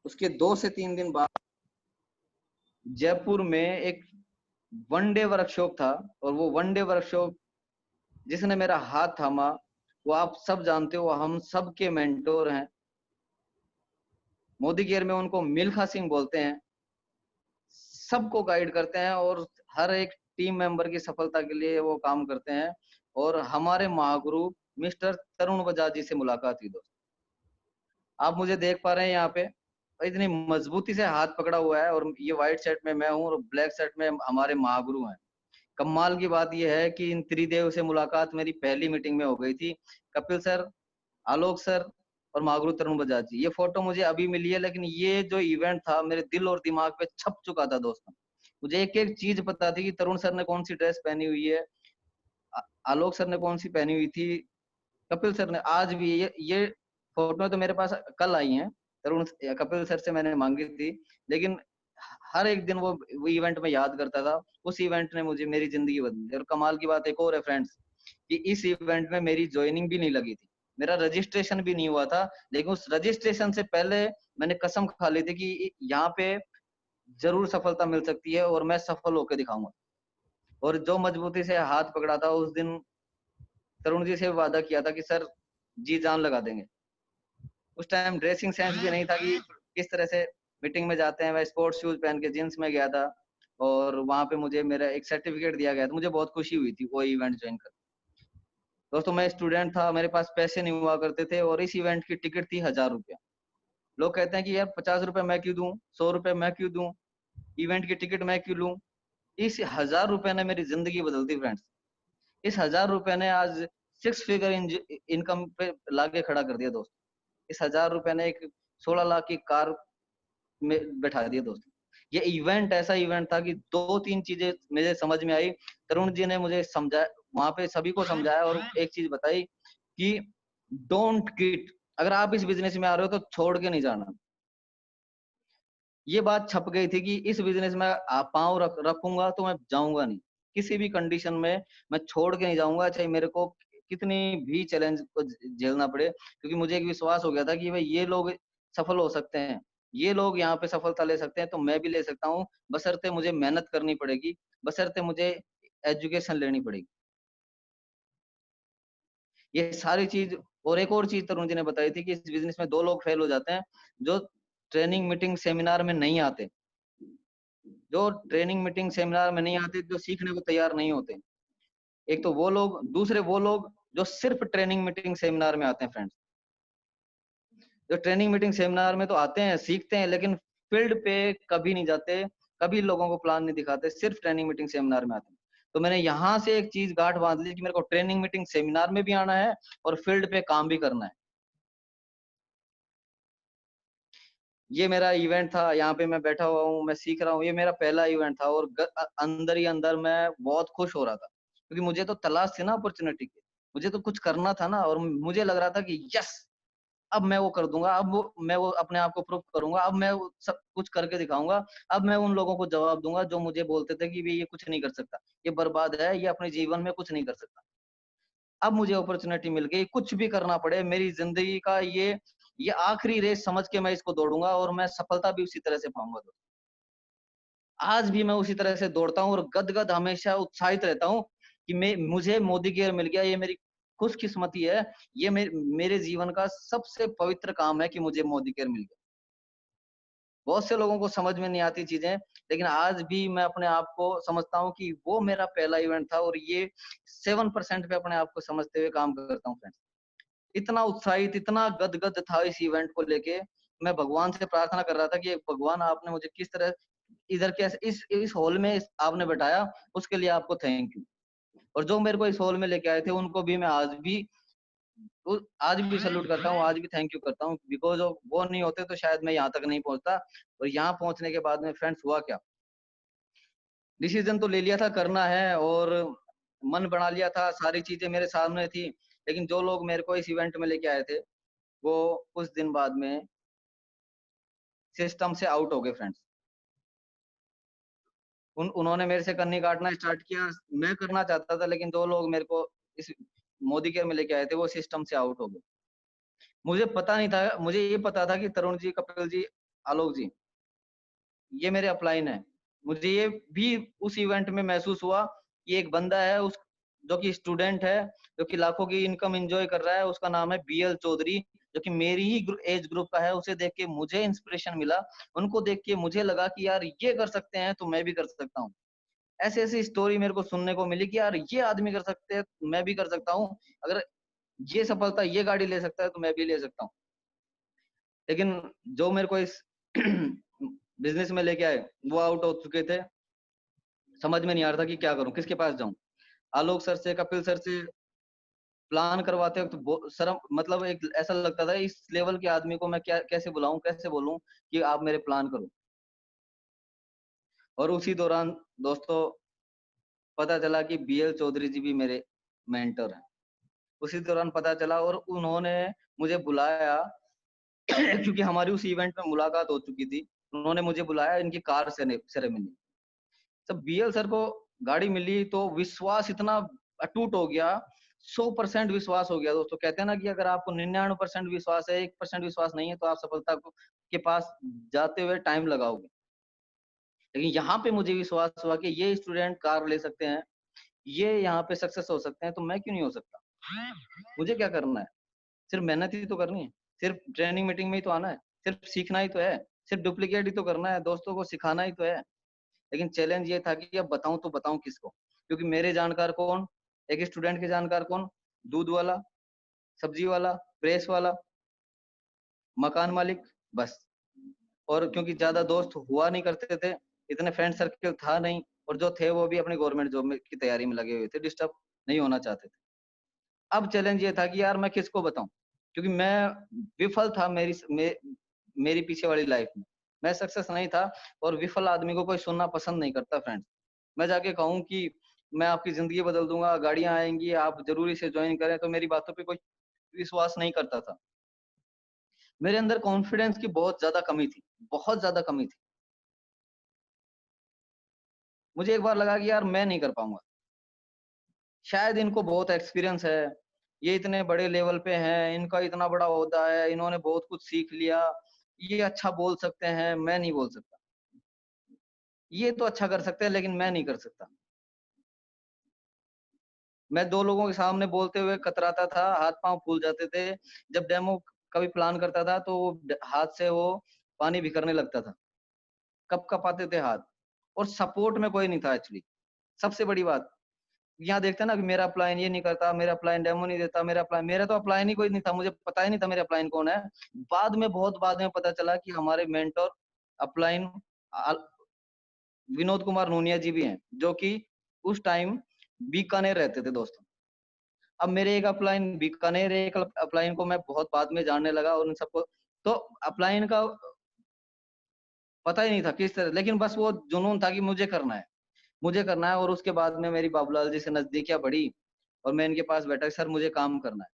उसके 2 से 3 दिन बाद जयपुर में एक वन डे वर्कशॉप था, और वो वन डे वर्कशॉप जिसने मेरा हाथ थामा, वो आप सब जानते हो, हम सब के मेंटोर हैं, मोदी केयर में उनको मिल्खा सिंह बोलते हैं। सबको गाइड करते हैं और हर एक टीम मेंबर की सफलता के लिए वो काम करते हैं। और हमारे महागुरु मिस्टर तरुण बजाज जी से मुलाकात हुई दोस्त। आप मुझे देख पा रहे हैं यहाँ पे, इतनी मजबूती से हाथ पकड़ा हुआ है, और ये व्हाइट शर्ट में मैं हूँ और ब्लैक शर्ट में हमारे महागुरु हैं। कमाल की बात यह है कि इन त्रिदेव से मुलाकात मेरी पहली मीटिंग में हो गई थी। कपिल सर, आलोक सर और महागुरु तरुण बजाज जी। ये फोटो मुझे अभी मिली है, लेकिन ये जो इवेंट था मेरे दिल और दिमाग पे छप चुका था दोस्तों। मुझे एक एक चीज पता थी कि तरुण सर ने कौन सी ड्रेस पहनी हुई है, आलोक सर ने कौन सी पहनी हुई थी, कपिल सर ने। आज भी ये फोटो तो मेरे पास कल आई हैं, तरुण कपिल सर से मैंने मांगी थी, लेकिन हर एक दिन वो इवेंट में याद करता था। उस इवेंट ने मुझे मेरी जिंदगी बदली दी। और कमाल की बात एक और है फ्रेंड्स, कि इस इवेंट में मेरी ज्वाइनिंग भी नहीं लगी थी, मेरा रजिस्ट्रेशन भी नहीं हुआ था, लेकिन उस रजिस्ट्रेशन से पहले मैंने कसम खा ली थी कि यहाँ पे जरूर सफलता मिल सकती है और मैं सफल होकर दिखाऊंगा। और जो मजबूती से हाथ पकड़ा था उस दिन, तरुण जी से वादा किया था कि सर जी जान लगा देंगे। उस टाइम ड्रेसिंग सेंस भी नहीं था कि किस तरह से मीटिंग में जाते हैं। मैं स्पोर्ट्स शूज पहन के जींस में गया था, और वहां पे मुझे मेरा एक सर्टिफिकेट दिया गया था। मुझे बहुत खुशी हुई थी वो इवेंट ज्वाइन कर। दोस्तों मैं स्टूडेंट था, मेरे पास पैसे नहीं हुआ करते थे, और इस इवेंट की टिकट थी 1000 रुपया। लोग कहते हैं कि यार 50 रुपए मैं क्यों दूं, 100 रुपए मैं क्यों दूं, इवेंट की टिकट मैं क्यों लूं। इस 1000 रुपए ने मेरी जिंदगी बदल दी फ्रेंड्स। इस 1000 रुपए ने आज 6 फिगर इनकम पे लाके खड़ा कर दिया दोस्त। इस 1000 रुपए ने एक 16 लाख की कार में बैठा दिया दोस्त। ये इवेंट ऐसा इवेंट था कि 2-3 चीजें मुझे समझ में आई। तरुण जी ने मुझे समझाया, वहां पे सभी को समझाया, और एक चीज बताई कि डोंट क्विट। अगर आप इस बिजनेस में आ रहे हो तो छोड़ के नहीं जाना। ये बात छप गई थी कि इस बिजनेस में पाँव रखूंगा तो मैं जाऊंगा नहीं, किसी भी कंडीशन में मैं छोड़ के नहीं जाऊंगा, चाहे मेरे को कितनी भी चैलेंज को झेलना पड़े। क्योंकि मुझे एक विश्वास हो गया था कि भाई ये लोग सफल हो सकते हैं, ये लोग यहाँ पे सफलता ले सकते हैं, तो मैं भी ले सकता हूँ। बशर्ते मुझे मेहनत करनी पड़ेगी, बशर्ते मुझे एजुकेशन लेनी पड़ेगी। ये सारी चीज, और एक और चीज तरुण जी ने बताई थी कि इस बिजनेस में 2 लोग फेल हो जाते हैं, जो ट्रेनिंग मीटिंग सेमिनार में नहीं आते। जो ट्रेनिंग मीटिंग सेमिनार में नहीं आते, जो सीखने को तैयार नहीं होते। एक तो वो लोग, दूसरे वो लोग जो सिर्फ ट्रेनिंग मीटिंग सेमिनार में आते हैं फ्रेंड्स। जो ट्रेनिंग मीटिंग सेमिनार में तो आते हैं, सीखते हैं, लेकिन फील्ड पे कभी नहीं जाते, कभी लोगों को प्लान नहीं दिखाते, सिर्फ ट्रेनिंग मीटिंग सेमिनार में आते हैं। तो मैंने यहाँ से एक चीज गांठ बांध ली कि मेरे को ट्रेनिंग मीटिंग सेमिनार में भी आना है और फील्ड पे काम भी करना है। ये मेरा इवेंट था, यहाँ पे मैं बैठा हुआ हूँ, मैं सीख रहा हूँ। ये मेरा पहला इवेंट था, और अंदर ही अंदर मैं बहुत खुश हो रहा था, क्योंकि मुझे तो तलाश थी ना अपॉर्चुनिटी की। मुझे तो कुछ करना था ना, और मुझे लग रहा था कि यस, अब मैं वो कर दूंगा, मैं वो अपने आप को प्रूव करूंगा, अब मैं वो सब कुछ करके दिखाऊंगा। अब मैं उन लोगों को जवाब दूंगा जो मुझे बोलते थे कि ये कुछ नहीं कर सकता, ये बर्बाद है, ये अपने जीवन में कुछ नहीं कर सकता। अब मुझे अपॉर्चुनिटी मिल गई, कुछ भी करना पड़े, मेरी जिंदगी का ये आखिरी रेस समझ के मैं इसको दौड़ूंगा, और मैं सफलता भी उसी तरह से पाऊंगा। आज भी मैं उसी तरह से दौड़ता हूँ, और गदगद हमेशा उत्साहित रहता हूँ कि मुझे मोदी केयर मिल गया। ये मेरी खुशकिस्मती है। ये मेरे जीवन का सबसे पवित्र काम है कि मुझे मोदी केयर मिल गया। बहुत से लोगों को समझ में नहीं आती चीजें, लेकिन आज भी मैं अपने आप को समझता हूँ कि वो मेरा पहला इवेंट था, और ये 7% पे अपने आप को समझते हुए काम करता हूँ फ्रेंड्स। इतना उत्साहित, इतना गदगद था इस इवेंट को लेके। मैं भगवान से प्रार्थना कर रहा था कि भगवान, आपने मुझे किस तरह इधर कैसे इस हॉल में आपने बैठाया, उसके लिए आपको थैंक यू। और जो मेरे को इस हॉल में लेके आए थे, उनको भी मैं आज भी सैल्यूट करता हूँ, आज भी थैंक यू करता हूँ। बिकॉज ऑफ वो नहीं होते तो शायद मैं यहाँ तक नहीं पहुंचता। और यहाँ पहुंचने के बाद में फ्रेंड्स हुआ क्या, डिसीजन तो ले लिया था, करना है, और मन बना लिया था, सारी चीजें मेरे सामने थी। लेकिन जो लोग मेरे को इस इवेंट में लेके आए थे, वो कुछ दिन बाद में सिस्टम से आउट हो गए फ्रेंड्स। उन्होंने मेरे से कन्नी काटना स्टार्ट किया। मैं करना चाहता था, लेकिन जो लोग मेरे को इस मोदी केयर में लेके आए थे, वो सिस्टम से आउट हो गए। मुझे पता नहीं था, मुझे ये पता था कि तरुण जी, कपिल जी, आलोक जी, ये मेरे अपलाइन है। मुझे ये भी उस इवेंट में महसूस हुआ कि एक बंदा है, उस जो कि स्टूडेंट है, जो कि लाखों की इनकम एंजॉय कर रहा है, उसका नाम है बीएल चौधरी, जो कि मेरी ही एज ग्रुप का है। उसे देख के मुझे इंस्पिरेशन मिला, उनको देख के मुझे लगा कि यार ये कर सकते हैं तो मैं भी कर सकता हूँ। ऐसी ऐसी स्टोरी मेरे को सुनने को मिली कि यार ये आदमी कर सकते हैं, मैं भी कर सकता हूँ। अगर ये सफलता ये गाड़ी ले सकता है तो मैं भी ले सकता हूँ। लेकिन जो मेरे को इस बिजनेस में लेके आए, वो आउट हो चुके थे। समझ में नहीं आ रहा था कि क्या करूं, किसके पास जाऊं। आलोक सर से, कपिल सर से प्लान करवाते वक्त शर्म, मतलब एक ऐसा लगता था इस लेवल के आदमी को मैं क्या कैसे बुलाऊं, कैसे बोलूं कि आप मेरे प्लान करो। और उसी दौरान दोस्तों पता चला कि बीएल चौधरी जी भी मेरे मेंटर हैं। उसी दौरान पता चला और उन्होंने मुझे बुलाया क्योंकि हमारी उस इवेंट में मुलाकात हो चुकी थी। उन्होंने मुझे बुलाया इनकी कार सेरेमनी। जब बीएल सर को गाड़ी मिली तो विश्वास इतना अटूट हो गया, 100% विश्वास हो गया। दोस्तों कहते हैं ना कि अगर आपको 99% विश्वास है, 1% विश्वास नहीं है, तो आप सफलता के पास जाते हुए टाइम लगाओगे। लेकिन यहाँ पे मुझे विश्वास हुआ कि ये स्टूडेंट कार ले सकते हैं, ये यहाँ पे सक्सेस हो सकते हैं, तो मैं क्यों नहीं हो सकता। मुझे क्या करना है, सिर्फ मेहनत ही तो करनी है, सिर्फ ट्रेनिंग मीटिंग में ही तो आना है, सिर्फ सीखना ही तो है, सिर्फ डुप्लीकेट ही तो करना है, दोस्तों को सिखाना ही तो है। लेकिन चैलेंज ये था कि अब बताऊं तो बताऊं किसको, क्योंकि मेरे जानकार कौन, एक स्टूडेंट के जानकार कौन, दूध वाला, सब्जी वाला, प्रेस वाला, मकान मालिक, बस। और क्योंकि ज्यादा दोस्त हुआ नहीं करते थे, इतने फ्रेंड सर्कल था नहीं, और जो थे वो भी अपनी गवर्नमेंट जॉब में की तैयारी में लगे हुए थे, डिस्टर्ब नहीं होना चाहते थे। अब चैलेंज ये था कि यार मैं किसको बताऊं, क्योंकि मैं विफल था मेरी पीछे वाली लाइफ में, मैं सक्सेस नहीं था। और विफल आदमी को कोई सुनना पसंद नहीं करता फ्रेंड्स। मैं जाके कहूं कि मैं आपकी जिंदगी बदल दूंगा, गाड़ियां आएंगी, आप जरूरी से ज्वाइन करें, तो मेरी बातों पे कोई विश्वास नहीं करता था। मेरे अंदर कॉन्फिडेंस की बहुत ज्यादा कमी थी, बहुत ज्यादा कमी थी। मुझे एक बार लगा कि यार मैं नहीं कर पाऊंगा, शायद इनको बहुत एक्सपीरियंस है, ये इतने बड़े लेवल पे हैं, इनका इतना बड़ा ओहदा है, इन्होंने बहुत कुछ सीख लिया, ये अच्छा बोल सकते हैं, मैं नहीं बोल सकता। ये तो अच्छा कर सकते हैं लेकिन मैं नहीं कर सकता। मैं 2 लोगों के सामने बोलते हुए कतराता था, हाथ पांव फूल जाते थे। जब डेमो कभी प्लान करता था तो हाथ से वो पानी बिखरने लगता था, कप-कपाते थे हाथ, और सपोर्ट में कोई नहीं था एक्चुअली। सबसे बड़ी बात, यहाँ देखते हैं ना कि मेरा अपलाइन ये नहीं करता, मेरा अपलाइन डेमो नहीं देता, मेरा तो अपलाइन ही कोई नहीं था, मुझे पता ही नहीं था मेरा अपलाइन कौन है। बाद में, बहुत बाद में पता चला कि हमारे मेंटर अपलाइन विनोद कुमार नूनिया जी भी हैं, जो कि उस टाइम बीकानेर रहते थे दोस्तों। अब मेरे एक अपलाइन बीकानेर, एक अपलाइन को मैं बहुत बाद में जानने लगा, और उन सबको तो अपलाइन का पता ही नहीं था किस तरह, लेकिन बस वो जुनून था कि मुझे करना है, मुझे करना है। और उसके बाद में मेरी बाबूलाल जी से नजदीकियां बढ़ी, और मैं इनके पास बैठा, सर मुझे काम करना है,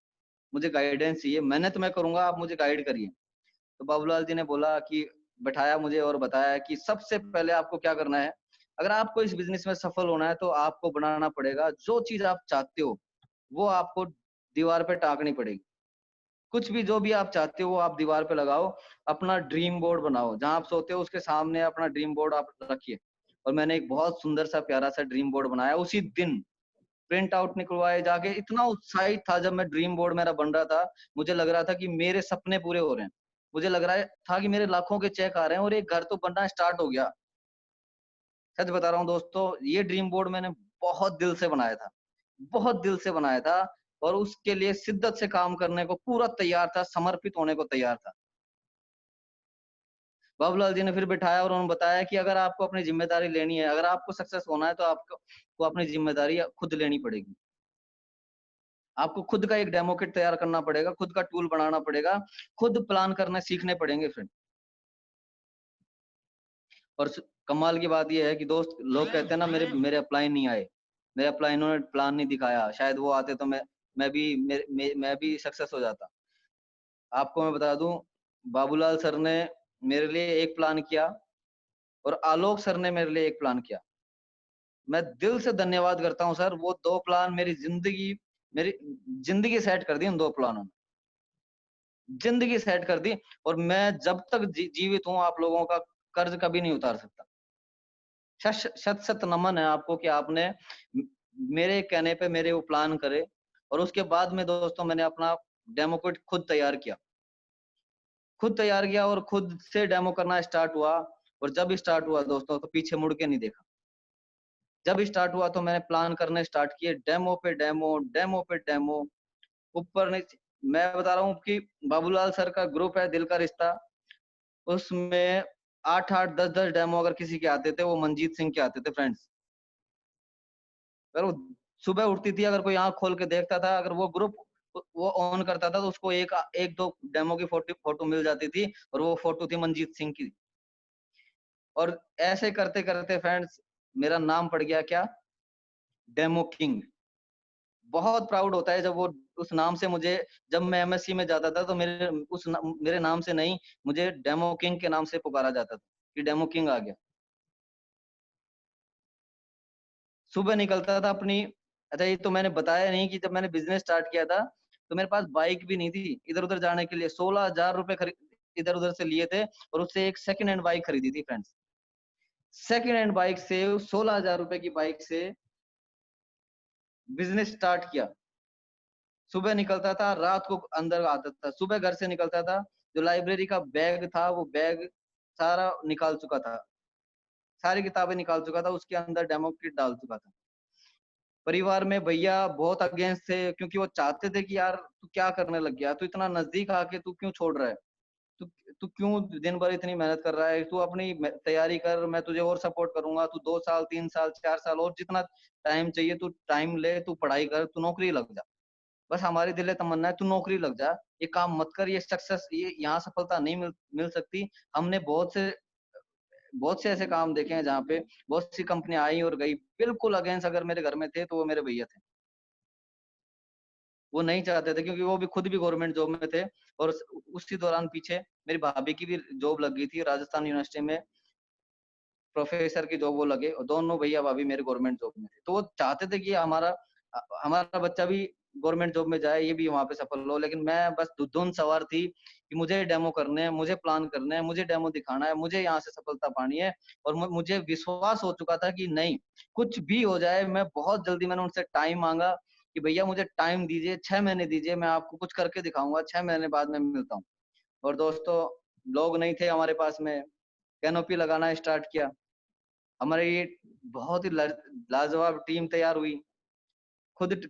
मुझे गाइडेंस चाहिए, मेहनत मैं करूंगा, आप मुझे गाइड करिए। तो बाबूलाल जी ने बोला कि बैठाया मुझे और बताया कि सबसे पहले आपको क्या करना है, अगर आपको इस बिजनेस में सफल होना है तो आपको बनाना पड़ेगा, जो चीज आप चाहते हो वो आपको दीवार पे टांगनी पड़ेगी। कुछ भी, जो भी आप चाहते हो वो आप दीवार पे लगाओ, अपना ड्रीम बोर्ड बनाओ, जहां आप सोते हो उसके सामने अपना ड्रीम बोर्ड आप रखिए। और मैंने एक बहुत सुंदर सा प्यारा सा ड्रीम बोर्ड बनाया उसी दिन, प्रिंट आउट निकलवाए जाके। इतना उत्साहित था जब मैं ड्रीम बोर्ड मेरा बन रहा था, मुझे लग रहा था कि मेरे सपने पूरे हो रहे हैं, मुझे लग रहा था कि मेरे लाखों के चेक आ रहे हैं, और एक घर तो बनना स्टार्ट हो गया। सच बता रहा हूँ दोस्तों, ये ड्रीम बोर्ड मैंने बहुत दिल से बनाया था, बहुत दिल से बनाया था, और उसके लिए शिद्दत से काम करने को पूरा तैयार था, समर्पित होने को तैयार था। बाबूलाल जी ने फिर बिठाया और उन्होंने बताया कि अगर आपको अपनी जिम्मेदारी लेनी है, अगर आपको सक्सेस होना है, तो आपको अपनी जिम्मेदारी खुद लेनी पड़ेगी। आपको खुद का एक डेमो किट तैयार करना पड़ेगा, खुद का टूल बनाना पड़ेगा, खुद प्लान करना सीखने पड़ेंगे फ्रेंड। और कमाल की बात यह है कि दोस्त, लोग कहते हैं ना मेरे मेरे अपलाइन नहीं आए, मेरे अपलाइनों ने प्लान नहीं दिखाया, शायद वो आते तो मैं भी सक्सेस हो जाता। आपको मैं बता दूं, बाबूलाल सर ने मेरे लिए एक प्लान किया, और आलोक सर ने मेरे लिए एक प्लान किया। मैं दिल से धन्यवाद करता हूं सर, वो 2 प्लान मेरी जिंदगी सेट कर दी, उन 2 प्लानों ने जिंदगी सेट कर दी। और मैं जब तक जीवित हूं, आप लोगों का कर्ज कभी नहीं उतार सकता। शत शत नमन है आपको कि आपने मेरे कहने पे मेरे वो प्लान करे। और उसके बाद में दोस्तों मैंने अपना डेमो किट खुद तैयार किया, और खुद से डेमो करना स्टार्ट हुआ। और जब स्टार्ट हुआ दोस्तों, तो पीछे मुड़ के नहीं देखा। जब स्टार्ट हुआ तो मैंने प्लान करने स्टार्ट किए, डेमो पे डेमो, डेमो पे डेमो, ऊपर नीचे। मैं बता रहा हूँ कि बाबूलाल सर का ग्रुप है, दिल का रिश्ता, उसमें 8-8 10-10 डेमो अगर किसी के आते थे, वो मंजीत सिंह के आते थे फ्रेंड्स। अगर वो सुबह उठती थी, अगर कोई आँख खोल के देखता था, अगर वो ग्रुप वो ऑन करता था, तो उसको एक 1-2 डेमो की फोटो मिल जाती थी, और वो फोटो थी मंजीत सिंह की। और ऐसे करते-करते फ्रेंड्स मेरा नाम पड़ गया क्या? Demo king. बहुत प्राउड होता है जब वो उस नाम से मुझे, जब मैं एमएससी में जाता था, तो मेरे नाम से नहीं, मुझे डेमो किंग के नाम से पुकारा जाता था कि डेमो किंग आ गया। सुबह निकलता था अपनी, अच्छा ये तो मैंने बताया नहीं कि जब मैंने बिज़नेस स्टार्ट किया था, तो मेरे पास बाइक भी नहीं थी इधर-उधर जाने के लिए। 16,000 रुपए इधर-उधर से लिए थे, और उससे एक सेकंड हैंड बाइक खरीदी थी फ्रेंड्स। सेकंड हैंड बाइक से, 16,000 रुपए की बाइक से बिज़नेस स्टार्ट किया। सुबह निकलता था, रात को अंदर आता था। सुबह घर से निकलता था, जो लाइब्रेरी का बैग था, वो बैग सारा निकाल चुका था। सारी किताबें निकाल चुका था, उसके अंदर डेमो किट डाल चुका था। परिवार में भैया बहुत अगेंस्ट थे, क्योंकि वो चाहते थे कि यार तू क्या करने लग गया? तू इतना नज़दीक आके तू क्यों छोड़ रहा है? तू तू क्यों दिन भर इतनी मेहनत कर रहा है? तू अपनी तैयारी कर, मैं तुझे और सपोर्ट करूँगा। तू 2 साल, 3 साल, 4 साल और जितना टाइम चाहिए तू टाइम ले, तू पढ़ाई कर, तू नौकरी लग जा। बस हमारी दिल तमन्ना है तू नौकरी लग जा, ये काम मत कर, ये सक्सेस, ये यहाँ सफलता नहीं मिल सकती। हमने बहुत से ऐसे काम देखे हैं जहाँ पे बहुत सी कंपनियाँ आई और गई। बिल्कुल अगेंस्ट अगर मेरे घर में थे, तो वो मेरे भैया थे। वो नहीं चाहते थे, क्योंकि वो भी खुद भी गवर्नमेंट जॉब में थे, और उसी दौरान पीछे मेरी भाभी की भी जॉब लग गई थी राजस्थान यूनिवर्सिटी में, प्रोफेसर की जॉब वो लगे, और दोनों भैया-भाभी मेरे गवर्नमेंट जॉब में थे। तो वो चाहते थे कि हमारा बच्चा भी गवर्नमेंट जॉब में जाए, ये भी वहाँ पे सफल हो, लेकिन मैं बस धुन सवार थी कि मुझे डेमो करने हैं, मुझे प्लान करने हैं, मुझे डेमो दिखाना है, मुझे यहाँ से सफलता पानी है। और मुझे विश्वास हो चुका था कि नहीं, कुछ भी हो जाए, मैं बहुत जल्दी मैंने उनसे टाइम माँगा कि भैया मुझे टाइम दीजिए, 6 महीने दीजिए, मैं आपको कुछ करके दिखाऊँगा, 6 महीने बाद मैं मिलता हूँ। और दोस्तों, लोग नहीं थे हमारे पास में, कैनोपी लगाना स्टार्ट किया। हमारे ये बहुत ही लाजवाब टीम तैयार हुई। खुद ट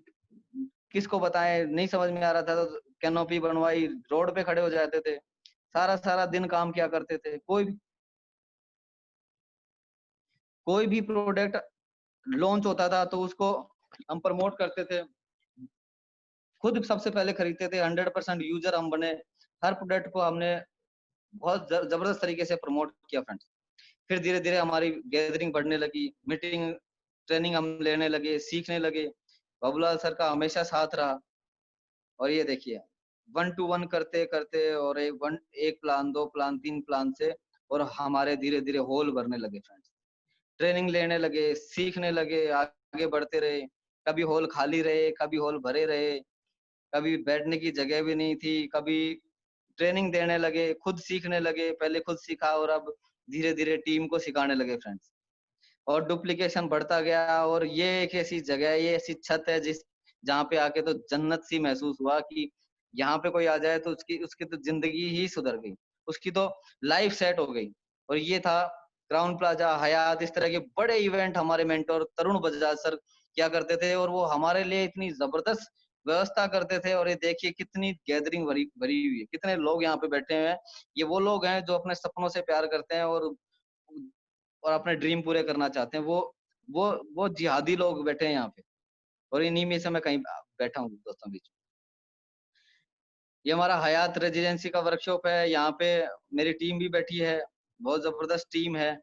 किसको बताएँ, नहीं समझ में आ रहा था, तो कैनोपी बनवाई, रोड पे खड़े हो जाते थे। सारा-सारा दिन काम किया करते थे। कोई भी प्रोडक्ट लॉन्च होता था, तो उसको हम प्रमोट करते थे। खुद सबसे पहले खरीदते थे, 100% यूज़र हम बने। हर प्रोडक्ट को हमने बहुत ज़बरदस्त तरीके से प्रमोट किया फ्रेंड्स। फिर धीरे-धीरे हमारी गैदरिंग बढ़ने लगी, मीटिंग, ट्रेनिंग हम लेने लगे, सीखने लगे। बाबूलाल सर का हमेशा साथ रहा, और ये देखिए 1 टू 1 करते-करते, और 1 प्लान, 2 प्लान, 3 प्लान से, और हमारे धीरे-धीरे होल भरने लगे फ्रेंड्स। ट्रेनिंग लेने लगे, सीखने लगे, आगे बढ़ते रहे। कभी हॉल खाली रहे, कभी हॉल भरे रहे, कभी बैठने की जगह भी नहीं थी, कभी ट्रेनिंग देने लगे, खुद सीखने लगे। पहले खुद सीखा, और अब धीरे-धीरे टीम को सिखाने लगे फ्रेंड्स। और डुप्लीकेशन बढ़ता गया, और ये एक ऐसी जगह है, ये ऐसी छत है जहाँ पे आके तो जन्नत सी महसूस हुआ कि यहाँ पे कोई आ जाए तो उसकी उसकी तो ज़िंदगी ही सुधर गई। उसकी तो लाइफ़ सेट हो गई। और ये था क्राउन प्लाज़ा, हयात, इस तरह के बड़े इवेंट हमारे मेंटर तरुण बजाज सर किया करते थे, और वो हमारे लिए इतनी ज़बरदस्त व्यवस्था करते थे। और ये देखिए कितनी गैदरिंग भरी भरी हुई है, कितने लोग यहाँ पे बैठे हुए हैं। ये वो लोग हैं जो अपने सपनों से प्यार करते हैं, और अपने ड्रीम पूरे करना चाहते हैं। वो वो जिहादी लोग बैठे हैं यहाँ पे, और इन्हीं में से मैं कहीं बैठा हूँ दोस्तों बीच में। ये हमारा हयात रेजिडेंसी का वर्कशॉप है, यहाँ पे मेरी टीम भी बैठी है, बहुत ज़बरदस्त टीम है,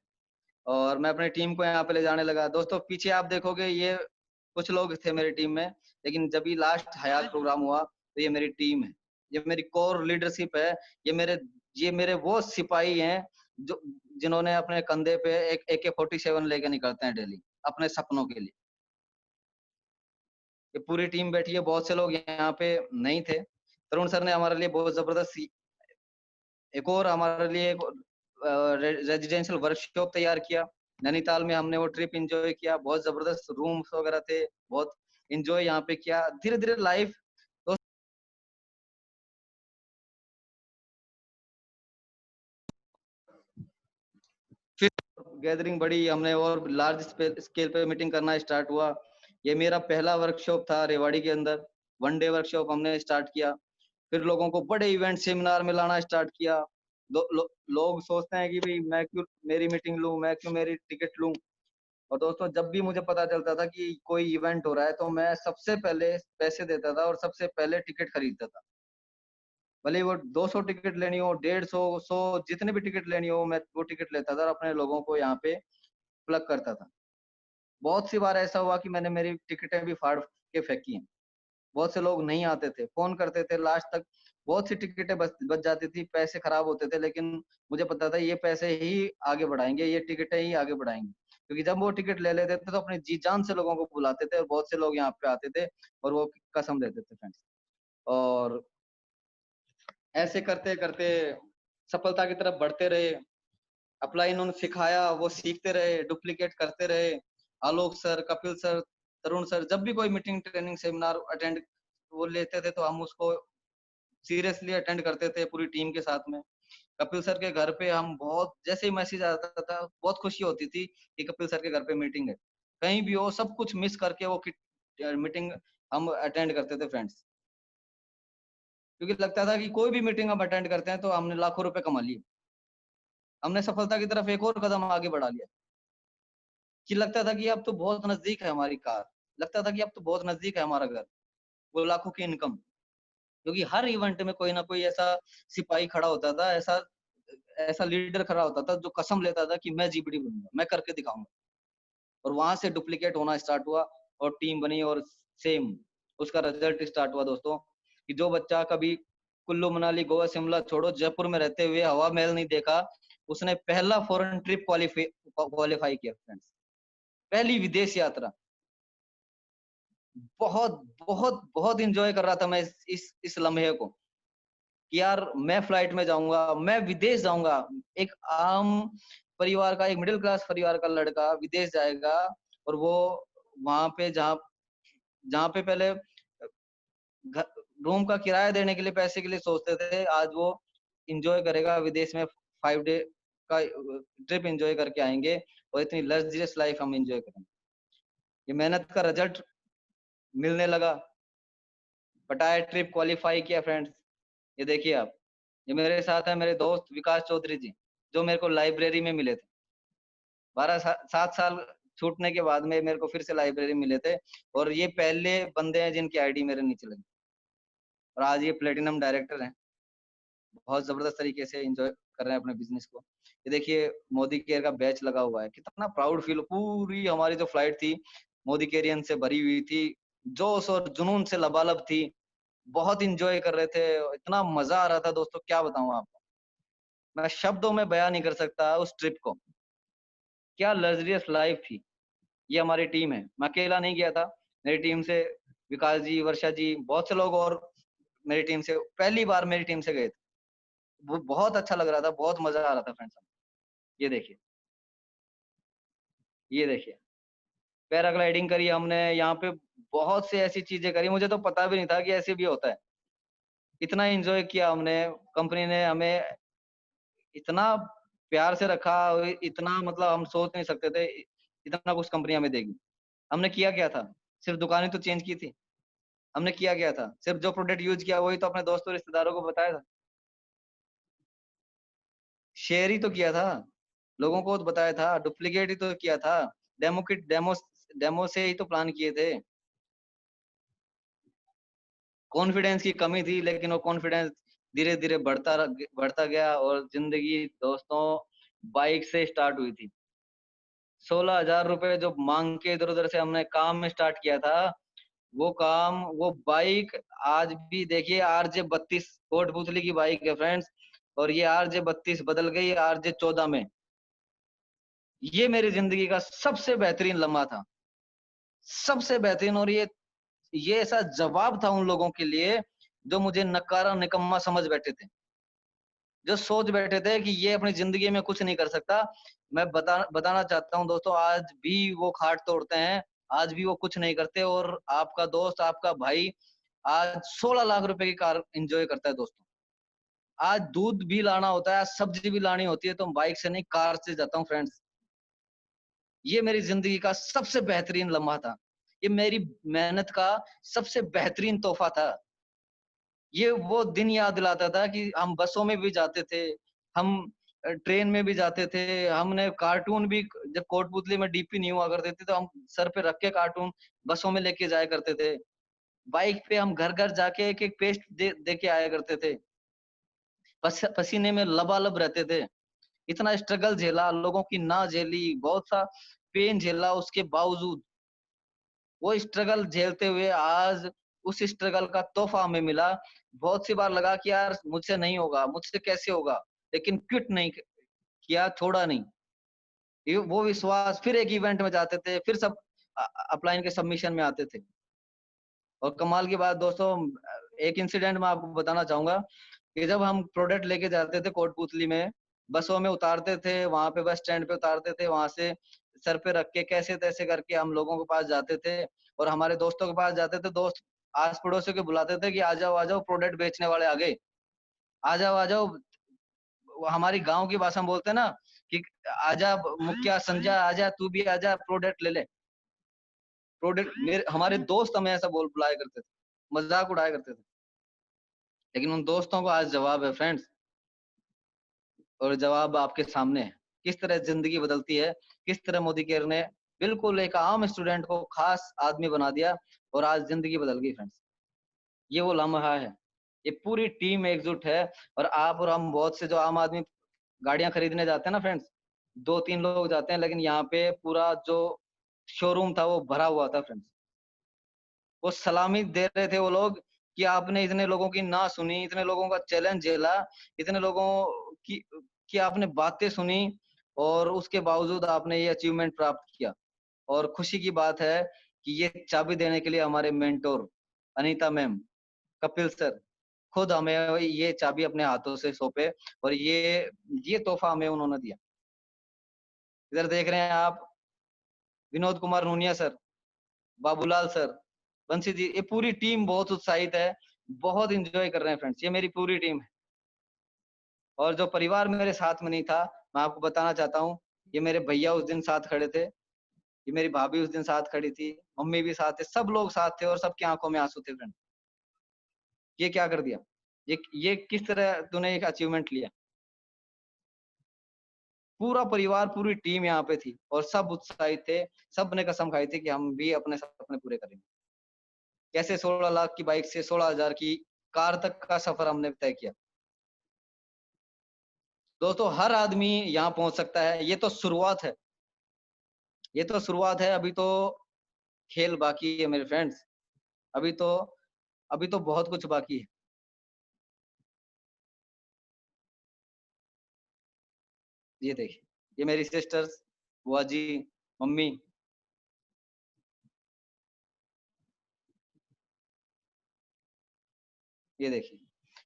और मैं अपनी टीम को यहाँ पे ले जाने लगा। दोस्तों पीछे आप देखोगे, ये कुछ लोग थे मेरी टीम में, लेकिन जब भी लास्ट हयात प्रोग्राम हुआ, तो ये मेरी टीम है, ये मेरी कोर लीडरशिप है, ये मेरे वो सिपाही हैं जो जिन्होंने अपने कंधे पे एक AK-47 लेके निकलते हैं डेली, अपने सपनों के लिए। ये पूरी टीम बैठी है, बहुत से लोग यहाँ पे नहीं थे। तरुण सर ने हमारे लिए बहुत ज़बरदस्त एक और हमारे लिए एक रेजिडेंशियल वर्कशॉप तैयार किया। नैनीताल में हमने वो ट्रिप एन्जॉय किया, बहुत ज़बरदस्त रूम्स वगैरह थे, बहुत एन्जॉय यहाँ पे किया। धीरे-धीरे लाइफ तो फिर गैदरिंग बढ़ी, हमने और लार्ज स्केल पे मीटिंग करना स्टार्ट हुआ। ये मेरा पहला वर्कशॉप था रेवाड़ी के अंदर, 1 डे वर्कशॉप हमने स्टार्ट किया। फिर लोगों को बड़े इवेंट सेमिनार में लाना स्टार्ट किया। लोग सोचते हैं कि भाई मैं क्यों मेरी मीटिंग लूं, मैं क्यों मेरी टिकट लूं। और दोस्तों जब भी मुझे पता चलता था कि कोई इवेंट हो रहा है तो मैं सबसे पहले पैसे देता था और सबसे पहले टिकट खरीदता था। भले ही वो 200 टिकट लेनी हो, 150, 100, जितने भी टिकट लेनी हो, मैं वो टिकट लेता था और अपने लोगों को यहाँ पे प्लग करता था। बहुत सी बार ऐसा हुआ कि मैंने मेरी टिकटें भी फाड़ के फेंकी हैं। बहुत से लोग नहीं आते थे, फ़ोन करते थे, लास्ट तक बहुत सी टिकटें बच जाती थी, पैसे खराब होते थे, लेकिन मुझे पता था ये पैसे ही आगे बढ़ाएँगे, ये टिकटें ही आगे बढ़ाएँगी। क्योंकि जब वो टिकट ले लेते थे तो अपनी जी-जान से लोगों को बुलाते थे और बहुत से लोग यहाँ पे आते थे और वो कसम लेते थे फ्रेंड्स। और ऐसे करते-करते सफलता की तरफ बढ़ते रहे। अप्लाई इन्होंने सिखाया, वो सीखते रहे, डुप्लीकेट करते रहे। आलोक सर, कपिल सर, तरुण सर, जब भी कोई मीटिंग, ट्रेनिंग, सेमिनार अटेंड वो लेते थे तो हम उसको सीरियसली अटेंड करते थे पूरी टीम के साथ में। कपिल सर के घर पे हम बहुत जैसे ही मैसेज आता था, बहुत खुशी होती थी कि कपिल सर के घर पे मीटिंग है। कहीं भी हो, सब कुछ मिस करके वो मीटिंग हम अटेंड करते थे फ्रेंड्स। क्योंकि लगता था कि कोई भी मीटिंग हम अटेंड करते हैं तो हमने लाखों रुपए कमा लिए। हमने सफलता की तरफ एक और कदम आगे बढ़ा लिया। कि लगता था कि अब तो बहुत नज़दीक है हमारी कार, लगता था कि अब तो बहुत नज़दीक है हमारा घर, वो लाखों की इनकम। क्योंकि हर इवेंट में कोई ना कोई ऐसा सिपाही खड़ा होता था, ऐसा ऐसा लीडर खड़ा होता था जो कसम लेता था कि मैं जीपीडी बनूँगा, मैं करके दिखाऊँगा। और वहाँ से डुप्लीकेट होना स्टार्ट हुआ और टीम बनी और सेम उसका रिजल्ट स्टार्ट हुआ दोस्तों, कि जो बच्चा कभी कुल्लू, मनाली, गोवा, शिमला छोड़ो जयपुर में रहते हुए हवा महल नहीं देखा, उसने पहला फॉरेन ट्रिप क्वालीफाई किया फ्रेंड्स। पहली विदेश यात्रा। बहुत, बहुत, बहुत एन्जॉय कर रहा था मैं इस लम्हे को, कि यार मैं फ्लाइट में जाऊँगा, मैं विदेश जाऊँगा। एक आम परिवार का, एक मिडल क्लास परिवार का लड़का विदेश जाएगा और वो वहाँ पे जहाँ जहाँ पे पहले घ रूम का किराया देने के लिए पैसे के लिए सोचते थे, आज वो एन्जॉय करेगा विदेश में 5 डे का ट्रिप एन्जॉय करके आएँगे और इतनी लग्ज़रियस लाइफ़ हम एन्जॉय करेंगे। ये मेहनत का रिजल्ट मिलने लगा। पटाया ट्रिप क्वालीफाई किया फ्रेंड्स। ये देखिए आप, ये मेरे साथ है मेरे दोस्त विकास चौधरी जी, जो मेरे को लाइब्रेरी में मिले थे। 7 साल छूटने के बाद में मेरे को फिर से लाइब्रेरी मिले थे और ये पहले बंदे हैं जिनकी आईडी मेरे नीचे लगी और आज ये प्लेटिनम डायरेक्टर हैं। बहुत ज़बरदस्त तरीके से एन्जॉय कर रहे हैं अपने बिज़नेस को। ये देखिए मोदी केयर का बैच लगा हुआ है, कितना प्राउड फील पूरी हमारी जो फ्लाइट थी, मोदी केरियन से भरी हुई थी, जोश और जुनून से लबालब थी। बहुत एन्जॉय कर रहे थे, इतना मज़ा आ रहा था दोस्तों क्या बताऊँ आपको। मैं शब्दों में बयाँ नहीं कर सकता उस ट्रिप को। क्या लग्ज़रियस लाइफ़ थी। ये हमारी टीम है, मैं अकेला नहीं गया था। मेरी टीम से विकास जी, वर्षा जी, बहुत से लोग और मेरी टीम से पहली बार मेरी टीम से गए थे। वो बहुत अच्छा लग रहा था, बहुत मज़ा आ रहा था फ्रेंड्स। ये देखिए, ये देखिए, पैराग्लाइडिंग करी हमने, यहाँ पे बहुत सी ऐसी चीज़ें करी, मुझे तो पता भी नहीं था कि ऐसे भी होता है। इतना एन्जॉय किया हमने, कंपनी ने हमें इतना प्यार से रखा, इतना मतलब हम सोच नहीं सकते थे, इतना कुछ कंपनी हमें देगी। हमने किया क्या था? सिर्फ़ दुकानें तो चेंज की थी। हमने किया क्या था? सिर्फ़ जो प्रोडक्ट यूज़ किया वही तो अपने दोस्तों रिश्तेदारों को बताया था। शेयर ही तो किया था, लोगों को तो बताया था, डुप्लीकेट ही तो किया था, डेमो से ही तो प्लान किए थे। कॉन्फिडेंस की कमी थी लेकिन वो कॉन्फिडेंस धीरे-धीरे बढ़ता गया और ज़िंदगी दोस्तों बाइक से स्टार्ट हुई थी। 16,000 रुपए जो माँग के इधर-उधर से हमने काम में स्टार्ट किया था, वो काम, वो बाइक आज भी देखिए आरजे 32 कोटपूतली की बाइक है फ्रेंड्स और ये आरजे 32 बदल गई आरजे 14 में। ये मेरी ज़िंदगी का सबसे बेहतरीन लम्हा था। सबसे बेहतरीन और ये ऐसा जवाब था उन लोगों के लिए जो मुझे नकारा निकम्मा समझ बैठे थे। जो सोच बैठे थे कि ये अपनी ज़िंदगी में कुछ नहीं कर सकता। मैं बताना चाहता हूँ दोस्तों आज भी वो खाट तोड़ते हैं, आज भी वो कुछ नहीं करते और आपका दोस्त, आपका भाई आज 16 लाख रुपए की कार एन्जॉय करता है दोस्तों। आज दूध भी लाना होता है, आज सब्ज़ी भी लानी होती है तो बाइक से नहीं कार से जाता हूँ फ्रेंड्स। ये मेरी ज़िंदगी का सबसे बेहतरीन लम्हा था। ये मेरी मेहनत का सबसे बेहतरीन तोहफ़ा था। ये वो दिन याद दिलाता था कि हम बसों में भी जाते थे, हम ट्रेन में भी जाते थे, हमने कार्टून भी जब कोटपुतली में डीपी नहीं हुआ करते थे तो हम सर पे रख के कार्टून बसों में लेके जाया करते थे। बाइक पे हम घर-घर जाके एक-एक पेस्ट दे के आया करते थे। पसीने में लबालब रहते थे। इतना स्ट्रगल झेला, लोगों की ना झेली, बहुत सा पेन झेला उसके बावजूद वो स्ट्रगल झेलते हुए आज उस स्ट्रगल का तोहफ़ा हमें मिला। बहुत सी बार लगा कि यार मुझसे नहीं होगा, मुझसे कैसे होगा? लेकिन क्विट नहीं किया, छोड़ा नहीं। ये वो विश्वास फिर एक इवेंट में जाते थे, फिर सब अपलाइन के सबमिशन में आते थे। और कमाल की बात दोस्तों एक इंसिडेंट मैं आपको बताना चाहूँगा कि जब हम प्रोडक्ट लेके जाते थे कोटपुतली में, बसों में उतारते थे, वहाँ पे बस स्टैंड पे उतारते थे, वहाँ से सर पे रख के कैसे-तैसे करके हम लोगों के पास जाते थे और हमारे दोस्तों के पास जाते थे। दोस्त आस-पड़ोसियों को बुलाते थे कि आ जाओ प्रोडक्ट बेचने वाले आ गए। आ जाओ वो हमारी गाँव की भाषा में बोलते हैं ना कि आजा मुखिया संजय आजा तू भी आजा प्रोडक्ट ले ले। प्रोडक्ट मेरे हमारे दोस्त हमें ऐसा बोल बुलाया करते थे, मज़ाक उड़ाया करते थे। लेकिन उन दोस्तों को आज जवाब है फ्रेंड्स और जवाब आपके सामने है। किस तरह ज़िंदगी बदलती है, किस तरह मोदी केयर ने बिल्कुल एक आम स्टूडेंट को ख़ास आदमी बना दिया और आज ज़िंदगी बदल गई फ्रेंड्स। ये वो लम्हा है। ये पूरी टीम एकजुट है और आप और हम बहुत से जो आम आदमी गाड़ियाँ खरीदने जाते हैं ना फ्रेंड्स, 2-3 लोग जाते हैं लेकिन यहाँ पे पूरा जो शोरूम था वो भरा हुआ था फ्रेंड्स। वो सलामी दे रहे थे वो लोग कि आपने इतने लोगों की ना सुनी, इतने लोगों का चैलेंज झेला, इतने लोगों की आपने बातें सुनी और उसके बावजूद आपने ये अचीवमेंट प्राप्त किया। और खुशी की बात है कि ये चाबी देने के लिए हमारे mentor Anita ma'am, Kapil sir खुद हमें ये चाबी अपने हाथों से सौंपे और ये तोहफ़ा हमें उन्होंने दिया। इधर देख रहे हैं आप विनोद कुमार नूनिया सर, बाबूलाल सर, बंसी जी, ये पूरी टीम बहुत उत्साहित है, बहुत एन्जॉय कर रहे हैं फ्रेंड्स, ये मेरी पूरी टीम है। और जो परिवार मेरे साथ में नहीं था, मैं आपको बताना चाहता हूँ, ये मेरे भैया उस दिन साथ खड़े थे, ये मेरी भाभी उस दिन साथ खड़ी थी, मम्मी भी साथ थे, सब लोग साथ थे और सबकी आँखों में आँसू थे फ्रेंड। ये क्या कर दिया? ये किस तरह तूने एक अचीवमेंट लिया? पूरा परिवार, पूरी टीम यहाँ पे थी और सब उत्साहित थे, सबने कसम खाई थी कि हम भी अपने सपने पूरे करेंगे। कैसे 16 लाख की बाइक से 16,000 की कार तक का सफर हमने तय किया। दोस्तों हर आदमी यहाँ पहुँच सकता है, ये तो शुरुआत है। ये तो शुरुआत है, अभी तो खेल बाकी है मेरे फ्रेंड्स। अभी तो अभी तो बहुत कुछ बाकी है। ये देखिए, ये मेरी सिस्टर्स, बुआ जी, मम्मी, ये देखिए।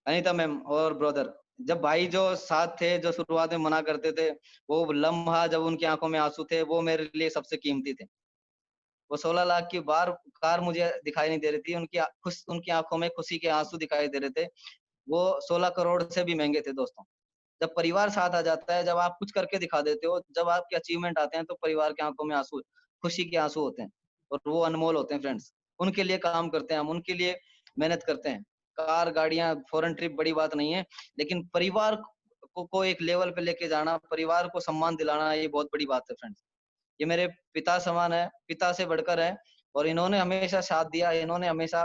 अनीता मैम और ब्रदर, जब भाई जो साथ थे, जो शुरुआत में मना करते थे, वो लम्हा जब उनकी आँखों में आँसू थे, वो मेरे लिए सबसे कीमती थे। वो 16 लाख की कार मुझे दिखाई नहीं दे रही थी, उनकी आँखों में खुशी के आँसू दिखाई दे रहे थे। वो 16 करोड़ से भी महँगे थे दोस्तों। जब परिवार साथ आ जाता है, जब आप कुछ करके दिखा देते हो, जब आपके अचीवमेंट आते हैं, तो परिवार की आँखों में आँसू खुशी के आँसू होते हैं और वो अनमोल होते हैं फ्रेंड्स। उनके लिए काम करते हैं हम, उनके लिए मेहनत करते हैं। कार, गाड़ियाँ, फॉरेन ट्रिप बड़ी बात नहीं है, लेकिन परिवार को एक लेवल पे लेके जाना, परिवार को सम्मान दिलाना, ये बहुत बड़ी बात है फ्रेंड्स। ये मेरे पिता समान है, पिता से बढ़कर है और इन्होंने हमेशा साथ दिया, इन्होंने हमेशा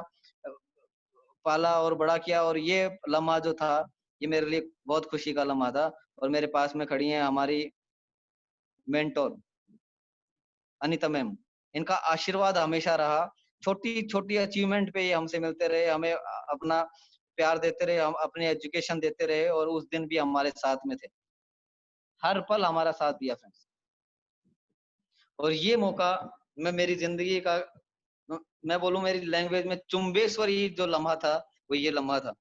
पाला और बड़ा किया और ये लम्हा जो था, ये मेरे लिए बहुत खुशी का लम्हा था और मेरे पास में खड़ी हैं हमारी मेंटर अनीता मैम। इनका आशीर्वाद हमेशा रहा। छोटी-छोटी अचीवमेंट पे ये हमसे मिलते रहे, हमें अपना प्यार देते रहे, हम अपनी एजुकेशन देते रहे और उस दिन भी हमारे साथ में थे। हर पल हमारा साथ दिया फ्रेंड्स। और ये मौका मैं मेरी ज़िंदगी का मैं बोलूँ मेरी लैंग्वेज में चुंबेश्वरी जो लम्हा था, वो ये लम्हा था।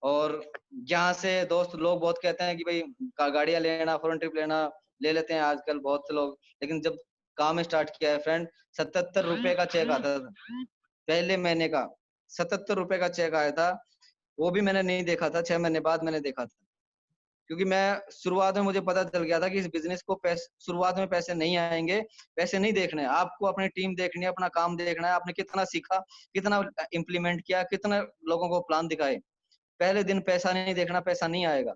और यहाँ से दोस्त लोग बहुत कहते हैं कि भाई गाड़ियाँ लेना, फॉरेन ट्रिप लेना, ले लेते हैं आजकल बहुत से लोग। लेकिन जब काम स्टार्ट किया है फ्रेंड, ₹77 का चेक आता था। पहले महीने का ₹77 का चेक आया था। वो भी मैंने नहीं देखा था, 6 महीने बाद मैंने देखा था। क्योंकि मैं शुरुआत में मुझे पता चल गया था कि इस बिज़नेस को शुरुआत में पैसे नहीं आएँगे, पैसे नहीं देखने हैं। आपको अपनी टीम देखनी है, अपना काम देखना है, आपने कितना सीखा, कितना इम्प्लीमेंट किया, कितने लोगों को प्लान दिखाए। पहले दिन पैसा नहीं देखना, पैसा नहीं आएगा।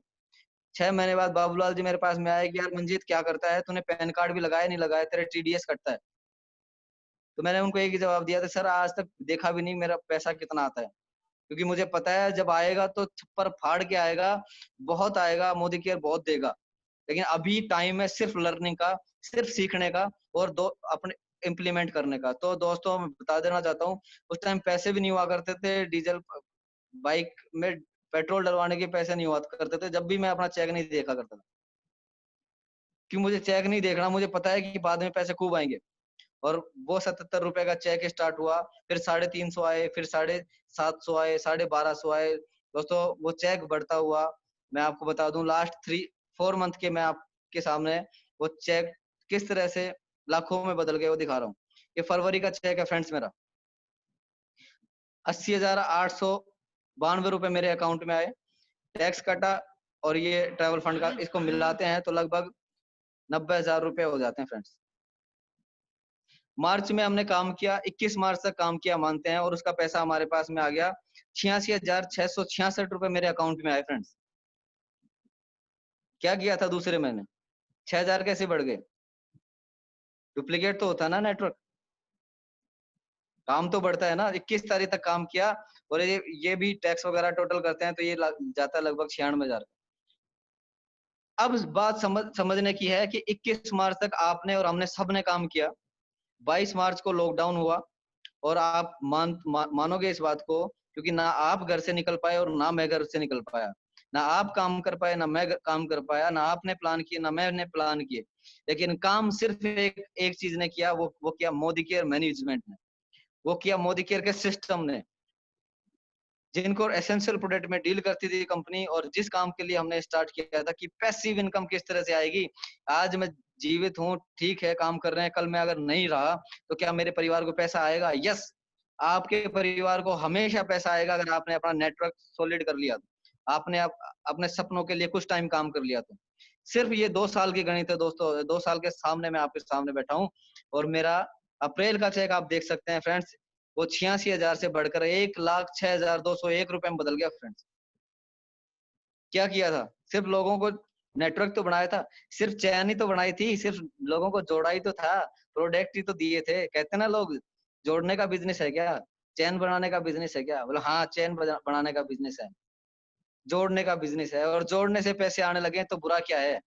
6 महीने बाद बाबूलाल जी मेरे पास में आए कि यार मंजीत क्या करता है, तूने पैन कार्ड भी लगाया नहीं लगाया, तेरे टीडीएस कटता है। तो मैंने उनको एक ही जवाब दिया था, सर आज तक देखा भी नहीं मेरा पैसा कितना आता है, क्योंकि मुझे पता है जब आएगा तो छप्पर फाड़ के आएगा, बहुत आएगा, मोदी केयर बहुत देगा। लेकिन अभी टाइम है सिर्फ लर्निंग का, सिर्फ सीखने का और दो अपने इम्प्लीमेंट करने का। तो दोस्तों मैं बता देना चाहता हूँ, उस टाइम पैसे भी नहीं हुआ करते थे, डीजल बाइक में पेट्रोल डलवाने के पैसे नहीं हुआ करते थे, जब भी मैं अपना चेक नहीं देखा करता था, क्यों मुझे चेक नहीं देखना, मुझे पता है कि बाद में पैसे खूब आएंगे। और वो 77 रुपए का चेक स्टार्ट हुआ, फिर 350 आए, फिर 750 आए, 1250 आए। दोस्तों वो चेक बढ़ता हुआ, मैं आपको बता दूं लास्ट 4 मंथ के मैं आपके सामने वो चेक किस तरह से लाखों में बदल गए वो दिखा रहा हूँ। ये फरवरी का चेक है फ्रेंड्स मेरा, 80,892 रुपए मेरे अकाउंट में आए, टैक्स कटा और ये ट्रैवल फंड का इसको मिलाते हैं तो लगभग 90,000 रुपए हो जाते हैं फ्रेंड्स। मार्च में हमने काम किया, 21 मार्च तक काम किया मानते हैं, और उसका पैसा हमारे पास में आ गया 86,666 रुपए मेरे अकाउंट में आए फ्रेंड्स। क्या किया था दूसरे महीने? 6,000 कैसे बढ़ गए? डुप्लीकेट तो होता है ना नेटवर्क, काम तो बढ़ता है ना। 21 तारीख तक काम किया और ये भी टैक्स वगैरह टोटल करते हैं तो ये जाता है लगभग 96,000। अब बात समझने की है कि 21 मार्च तक आपने और हमने सबने काम किया, 22 मार्च को लॉकडाउन हुआ और आप मानोगे इस बात को, क्योंकि ना आप घर से निकल पाए और ना मैं घर से निकल पाया, ना आप काम कर पाए ना मैं काम कर पाया, ना आपने प्लान किए ना मैंने प्लान किए, लेकिन काम सिर्फ एक चीज ने किया, वो किया मोदी केयर मैनेजमेंट ने, वो किया मोदी केयर के सिस्टम ने, जिनको एसेंशियल प्रोडक्ट में डील करती थी कंपनी, और जिस काम के लिए हमने स्टार्ट किया था कि पैसिव इनकम किस तरह से आएगी। आज मैं जीवित हूँ, ठीक है, काम कर रहे हैं, कल मैं अगर नहीं रहा तो क्या मेरे परिवार को पैसा आएगा? यस, आपके परिवार को हमेशा पैसा आएगा अगर आपने अपना नेटवर्क सॉलिड कर लिया तो, आपने अपने सपनों के लिए कुछ टाइम काम कर लिया तो। सिर्फ ये 2 साल की गणित है दोस्तों, 2 साल के सामने मैं आपके सामने बैठा हूँ और मेरा अप्रैल का चेक आप देख सकते हैं फ्रेंड्स, वो 86,000 से बढ़कर 1,06,201 रुपए में बदल गया फ्रेंड्स। क्या किया था? सिर्फ लोगों को नेटवर्क तो बनाया था, सिर्फ चैन ही तो बनाई थी, सिर्फ लोगों को जोड़ा ही तो था, प्रोडक्ट ही तो दिए थे। कहते ना लोग, जोड़ने का बिजनेस है क्या? चैन बनाने का बिजनेस है क्या? बोला हाँ, चैन बनाने का बिजनेस है, जोड़ने का बिजनेस है, और जोड़ने से पैसे आने लगे तो बुरा क्या है?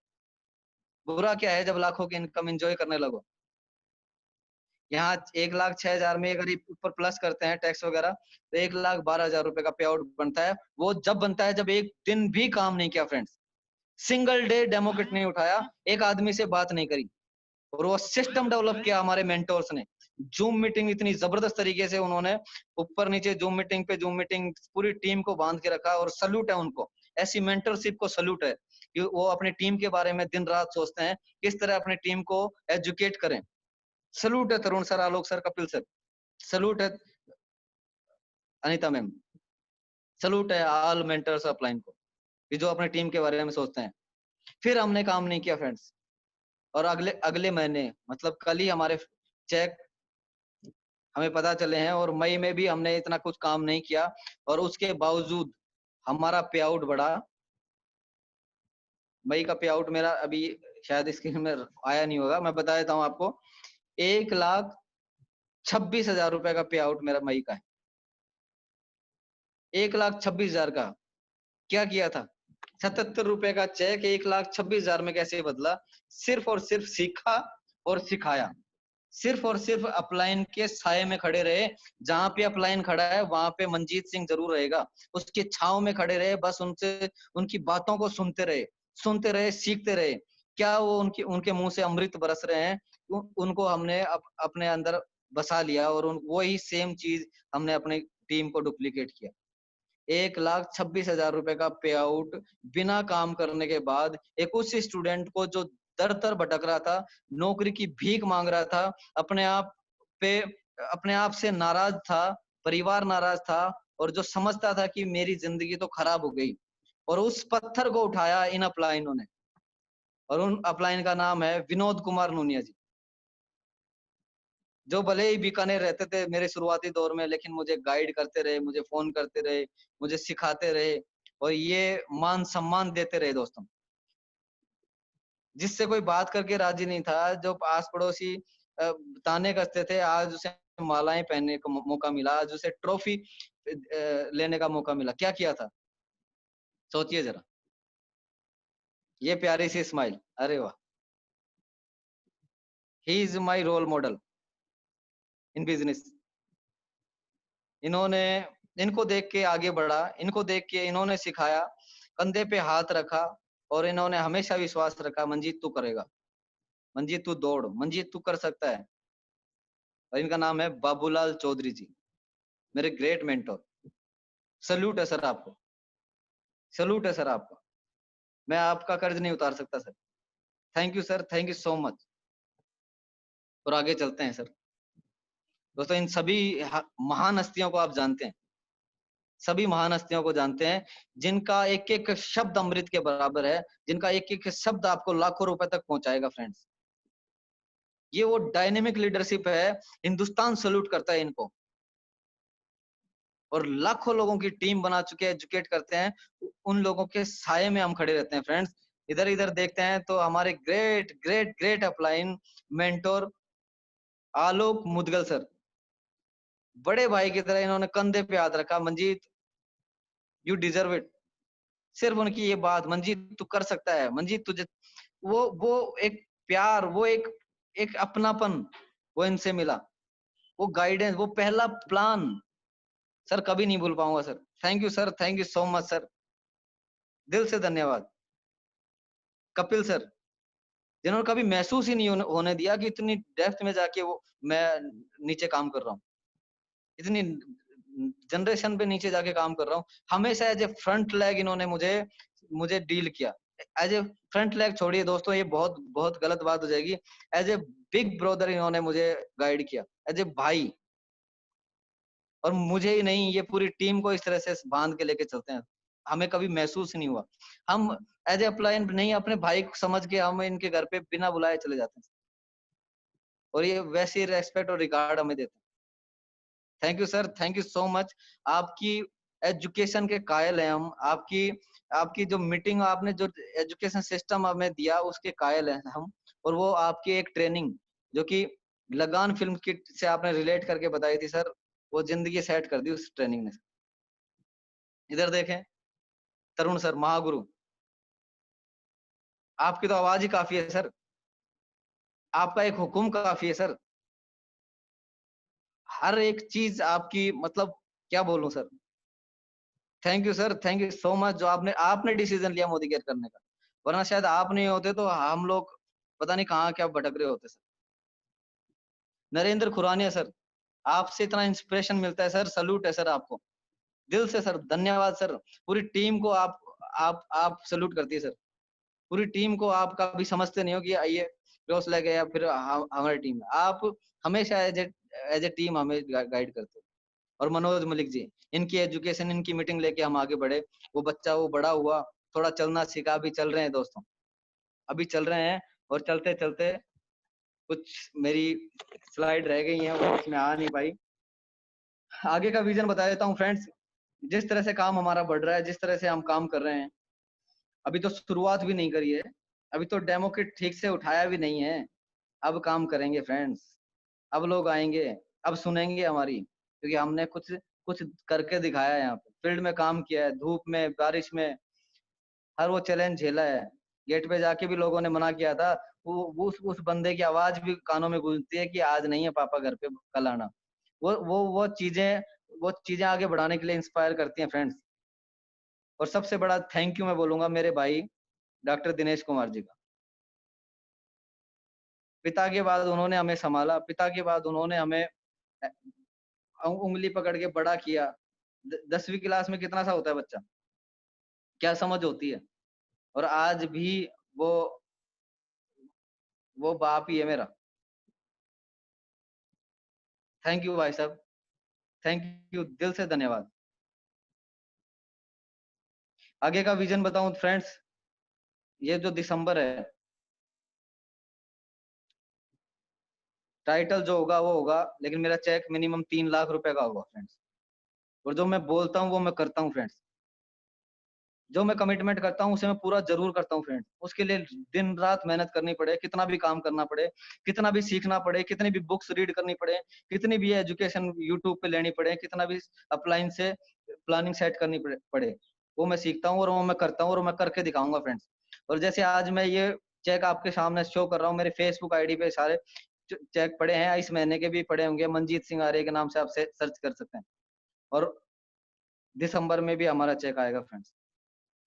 बुरा क्या है जब लाखों की इनकम एंजॉय करने लगो। यहाँ 1,06,000 में अगर ऊपर प्लस करते हैं टैक्स वगैरह तो 1,12,000 रुपए का पे आउट बनता है। वो जब बनता है जब एक दिन भी काम नहीं किया friends, single day demo kit नहीं उठाया, एक आदमी से बात नहीं करी, और वो सिस्टम डेवलप किया हमारे मेंटोर्स ने। जूम मीटिंग इतनी जबरदस्त तरीके से उन्होंने ऊपर नीचे जूम मीटिंग पे जूम मीटिंग पूरी टीम को बांध के रखा, और सल्यूट है उनको, ऐसी मेंटरशिप को सल्यूट है कि वो अपनी टीम के बारे में दिन रात सोचते हैं किस तरह अपनी टीम को एजुकेट करें। सल्यूट है तरुण sir, Alok sir, Kapil sir, salute है अनीता मैम, सल्यूट है ऑल मेंटर्स अपलाइन को कि जो अपने टीम के बारे में सोचते हैं। फिर हमने काम नहीं किया फ्रेंड्स, और अगले अगले महीने मतलब कल ही हमारे चेक हमें पता चले हैं, और मई में भी हमने इतना कुछ काम नहीं किया और उसके बावजूद हमारा पे आउट बढ़ा। मई का पे आउट मेरा अभी शायद स्क्रीन में आया नहीं होगा, मैं बता देता हूँ आपको, 1,26,000 रुपए का पे आउट मेरा मई का है। 1,26,000 का क्या किया था? 77 रुपए का चेक 1,26,000 में कैसे बदला? सिर्फ और सिर्फ सीखा और सिखाया, सिर्फ और सिर्फ अपलाइन के साये में खड़े रहे। जहां पे अपलाइन खड़ा है वहां पे मंजीत सिंह जरूर रहेगा, उसके छाव में खड़े रहे, बस उनसे उनकी बातों को सुनते रहे, सीखते रहे। क्या वो उनके मुंह से अमृत बरस रहे हैं? उनको हमने अपने अंदर बसा लिया, और वही सेम चीज हमने अपनी टीम को डुप्लीकेट किया। 1,26,000 रुपए का पे आउट बिना काम करने के बाद, एक उस स्टूडेंट को जो दर दर भटक रहा था, नौकरी की भीख मांग रहा था, अपने आप पे अपने आप से नाराज था, परिवार नाराज था, और जो समझता था कि मेरी जिंदगी तो खराब हो गई, और उस पत्थर को उठाया इन अपलाइनों ने, और उन अपलाइन का नाम है विनोद कुमार नूनिया जी, जो भले ही बीकानेर रहते थे मेरे शुरुआती दौर में, लेकिन मुझे गाइड करते रहे, मुझे फोन करते रहे, मुझे सिखाते रहे, और ये मान सम्मान देते रहे दोस्तों। जिससे कोई बात करके राजी नहीं था, जो आस पड़ोसी ताने कसते थे, आज उसे मालाएं पहनने का मौका मिला, आज उसे ट्रॉफी लेने का मौका मिला। क्या किया था सोचिए जरा, ये प्यारी सी स्माइल, अरे वाह, he is my role model in business. इन्होंने इनको देख के आगे बढ़ा, इनको देख के इन्होंने सिखाया, कंधे पे हाथ रखा और इन्होंने हमेशा विश्वास रखा, मंजीत तू करेगा, मंजीत तू दौड़, मंजीत तू कर सकता है। और इनका नाम है बाबूलाल चौधरी जी, मेरे ग्रेट मेंटोर। सल्यूट है सर आपको, सल्यूट है सर आपका। मैं आपका कर्ज नहीं उतार सकता sir. Thank you sir, thank you so much. और आगे चलते हैं सर। दोस्तों इन सभी महान हस्तियों को आप जानते हैं, सभी महान हस्तियों को जानते हैं, जिनका एक एक शब्द अमृत के बराबर है, जिनका एक एक शब्द आपको लाखों रुपए तक पहुंचाएगा फ्रेंड्स। ये वो डायनेमिक लीडरशिप है, हिंदुस्तान सल्यूट करता है इनको। और लाखों लोगों की टीम बना चुके हैं, एजुकेट करते हैं, उन लोगों के साये में हम खड़े रहते हैं फ्रेंड्स। इधर इधर देखते हैं तो हमारे great great great upline mentor Alok Mudgal sir, बड़े भाई की तरह इन्होंने कंधे पे हाथ रखा, मंजीत यू डिजर्व इट। सिर्फ उनकी ये बात, मंजीत तू कर सकता है, मंजीत तुझे, वो एक प्यार, वो एक अपनापन वो इनसे मिला, वो गाइडेंस, वो पहला प्लान सर कभी नहीं भूल पाऊंगा sir. Thank you sir, thank you so much sir, दिल से धन्यवाद। कपिल सर, जिन्होंने कभी महसूस ही नहीं होने दिया कि इतनी डेप्थ में जाके वो मैं नीचे काम कर रहा हूँ, इतनी जनरेशन पे नीचे जाके काम कर रहा हूँ। हमेशा एज ए फ्रंट लेग इन्होंने मुझे मुझे डील किया। एज ए फ्रंट लेग छोड़िए दोस्तों, ये बहुत बहुत गलत बात हो जाएगी। एज ए बिग ब्रदर इन्होंने मुझे गाइड किया, एज ए भाई। और मुझे ही नहीं, ये पूरी टीम को इस तरह से बांध के लेके चलते हैं, हमें कभी महसूस ही नहीं हुआ। हम एज ए अप्लायन नहीं, अपने भाई को समझ के हम इनके घर पे बिना बुलाए चले जाते हैं, और ये वैसी रेस्पेक्ट और रिगार्ड हमें देते हैं। Thank you sir, thank you so much. आपकी एजुकेशन के कायल हैं हम, आपकी आपकी जो मीटिंग, आपने जो एजुकेशन सिस्टम हमें दिया उसके कायल हैं हम। और वो आपकी एक ट्रेनिंग जो कि लगान फिल्म की से आपने रिलेट करके बताई थी सर, वो जिंदगी सेट कर दी उस ट्रेनिंग ने। इधर देखें, तरुण सर, महागुरु, आपकी तो आवाज ही काफी है सर, आपका एक हुक्म काफी है सर, हर एक चीज आपकी, मतलब क्या बोलूं sir. Thank you sir, thank you so much, जो आपने आपने डिसीजन लिया मोदी केयर करने का, वरना शायद आप नहीं होते तो हम लोग पता नहीं कहाँ क्या भटक रहे होते सर। नरेंद्र खुरानिया सर, आपसे इतना इंस्पिरेशन मिलता है सर, सल्यूट है सर आपको, दिल से सर धन्यवाद सर। पूरी टीम को आप सल्यूट करती है सर, पूरी टीम को आप कभी समझते नहीं हो कि ये रोस लगे या फिर हमारी टीम, आप हमेशा एज ए टीम हमें गाइड करते हो। और मनोज मलिक जी, इनकी एजुकेशन, इनकी मीटिंग लेके हम आगे बढ़े, वो बच्चा वो बड़ा हुआ, थोड़ा चलना सीखा, अभी चल रहे हैं दोस्तों, अभी चल रहे हैं। और चलते चलते कुछ मेरी स्लाइड रह गई हैं, वो उसमें आ नहीं पाई। आगे का विजन बता देता हूँ फ्रेंड्स। जिस तरह से काम हमारा बढ़ रहा है, जिस तरह से हम काम कर रहे हैं, अभी तो शुरुआत भी नहीं करी है, अभी तो डेमो किट ठीक से उठाया भी नहीं है। अब काम करेंगे फ्रेंड्स, अब लोग आएंगे, अब सुनेंगे हमारी, क्योंकि हमने कुछ कुछ करके दिखाया है, यहाँ पे फील्ड में काम किया है, धूप में बारिश में हर वो चैलेंज झेला है। गेट पे जाके भी लोगों ने मना किया था, वो उस बंदे की आवाज भी कानों में गूंजती है कि आज नहीं है पापा घर पे, कल आना। वो चीजें आगे बढ़ाने के लिए इंस्पायर करती हैं फ्रेंड्स। और सबसे बड़ा थैंक यू मैं बोलूंगा मेरे भाई डॉक्टर दिनेश कुमार जी का। पिता के बाद उन्होंने हमें संभाला, पिता के बाद उन्होंने हमें उंगली पकड़ के बड़ा किया। 10वीं क्लास में कितना सा होता है बच्चा, क्या समझ होती है, और आज भी वो वो बाप ही है मेरा। थैंक यू भाई साहब, थैंक यू, दिल से धन्यवाद। आगे का विजन बताऊं फ्रेंड्स, ये जो दिसंबर है, टाइटल जो होगा वो होगा, लेकिन मेरा चेक मिनिमम 3 लाख रुपए का होगा फ्रेंड्स। और जो मैं बोलता हूँ वो मैं करता हूँ फ्रेंड्स। जो मैं कमिटमेंट करता हूँ उसे मैं पूरा जरूर करता हूँ फ्रेंड्स। उसके लिए दिन रात मेहनत करनी पड़े, कितना भी काम करना पड़े, कितना भी सीखना पड़े, कितनी भी बुक्स रीड करनी पड़े, कितनी भी एजुकेशन यूट्यूब पे लेनी पड़े, कितना भी अपलाइन से प्लानिंग सेट करनी पड़े, वो मैं सीखता हूँ और वो मैं करता हूँ और मैं करके दिखाऊंगा फ्रेंड्स। और जैसे आज मैं ये चेक आपके सामने शो कर रहा हूँ, मेरे फेसबुक आईडी पे सारे चेक पड़े हैं, इस महीने के भी पड़े होंगे, मनजीत सिंह आर्य के नाम से आप सर्च कर सकते हैं। और दिसंबर में भी हमारा चेक आएगा फ्रेंड्स,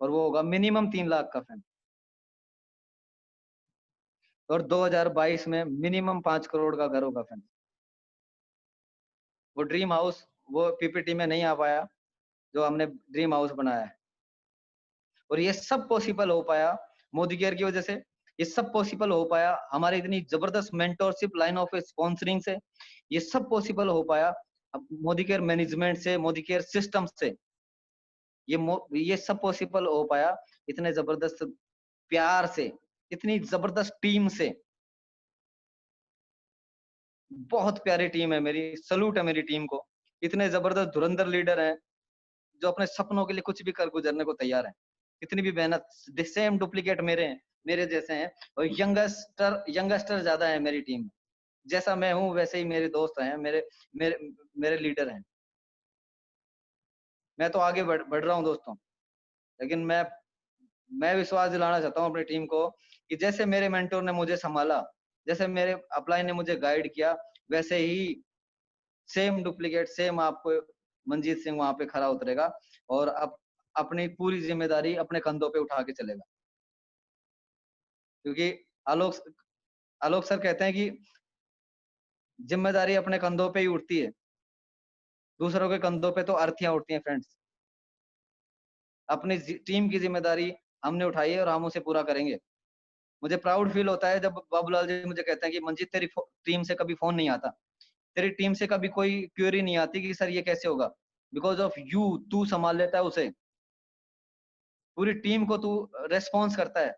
और वो होगा मिनिमम 3 लाख का फ्रेंड। और 2022 में मिनिमम 5 करोड़ का घर होगा फ्रेंड। वो ड्रीम हाउस वो पीपीटी में नहीं आ पाया जो हमने ड्रीम हाउस बनाया है, और ये सब पॉसिबल हो पाया मोदी केयर की वजह से। ये सब पॉसिबल हो पाया हमारी इतनी जबरदस्त मेंटोरशिप लाइन ऑफ स्पॉन्सरिंग से। ये सब पॉसिबल हो पाया मोदी केयर मैनेजमेंट से, मोदी केयर सिस्टम से। ये सब पॉसिबल हो पाया इतने जबरदस्त प्यार से, इतनी जबरदस्त टीम से। बहुत प्यारी टीम है मेरी, सलूट है मेरी टीम को। इतने जबरदस्त धुरंधर लीडर हैं जो अपने सपनों के लिए कुछ भी कर गुजरने को तैयार हैं। कितनी भी मेहनत, सेम डुप्लीकेट मेरे हैं, मेरे जैसे हैं। और यंगस्टर ज्यादा है मेरी टीम में। जैसा मैं हूँ वैसे ही मेरे दोस्त हैं, मेरे मेरे मेरे लीडर हैं। मैं तो आगे बढ़ रहा हूँ दोस्तों, लेकिन मैं विश्वास दिलाना चाहता हूँ अपनी टीम को कि जैसे मेरे मेंटोर ने मुझे संभाला, जैसे मेरे अपलाइन ने मुझे गाइड किया, वैसे ही सेम डुप्लीकेट सेम आपको मनजीत सिंह वहां पे खड़ा उतरेगा और अपनी पूरी जिम्मेदारी अपने कंधों पे उठा के चलेगा। क्योंकि आलोक आलोक सर कहते हैं कि जिम्मेदारी अपने कंधों पे ही उठती है, दूसरों के कंधों पे तो अर्थियां उठती हैं फ्रेंड्स। अपनी टीम की जिम्मेदारी हमने उठाई है और हम उसे पूरा करेंगे। मुझे प्राउड फील होता है जब बाबूलाल जी मुझे कहते हैं कि मंजीत तेरी टीम से कभी फोन नहीं आता, तेरी टीम से कभी कोई क्वेरी नहीं आती कि सर ये कैसे होगा, बिकॉज ऑफ यू, तू संभाल लेता है उसे। पूरी टीम को तू रेस्पॉन्स करता है।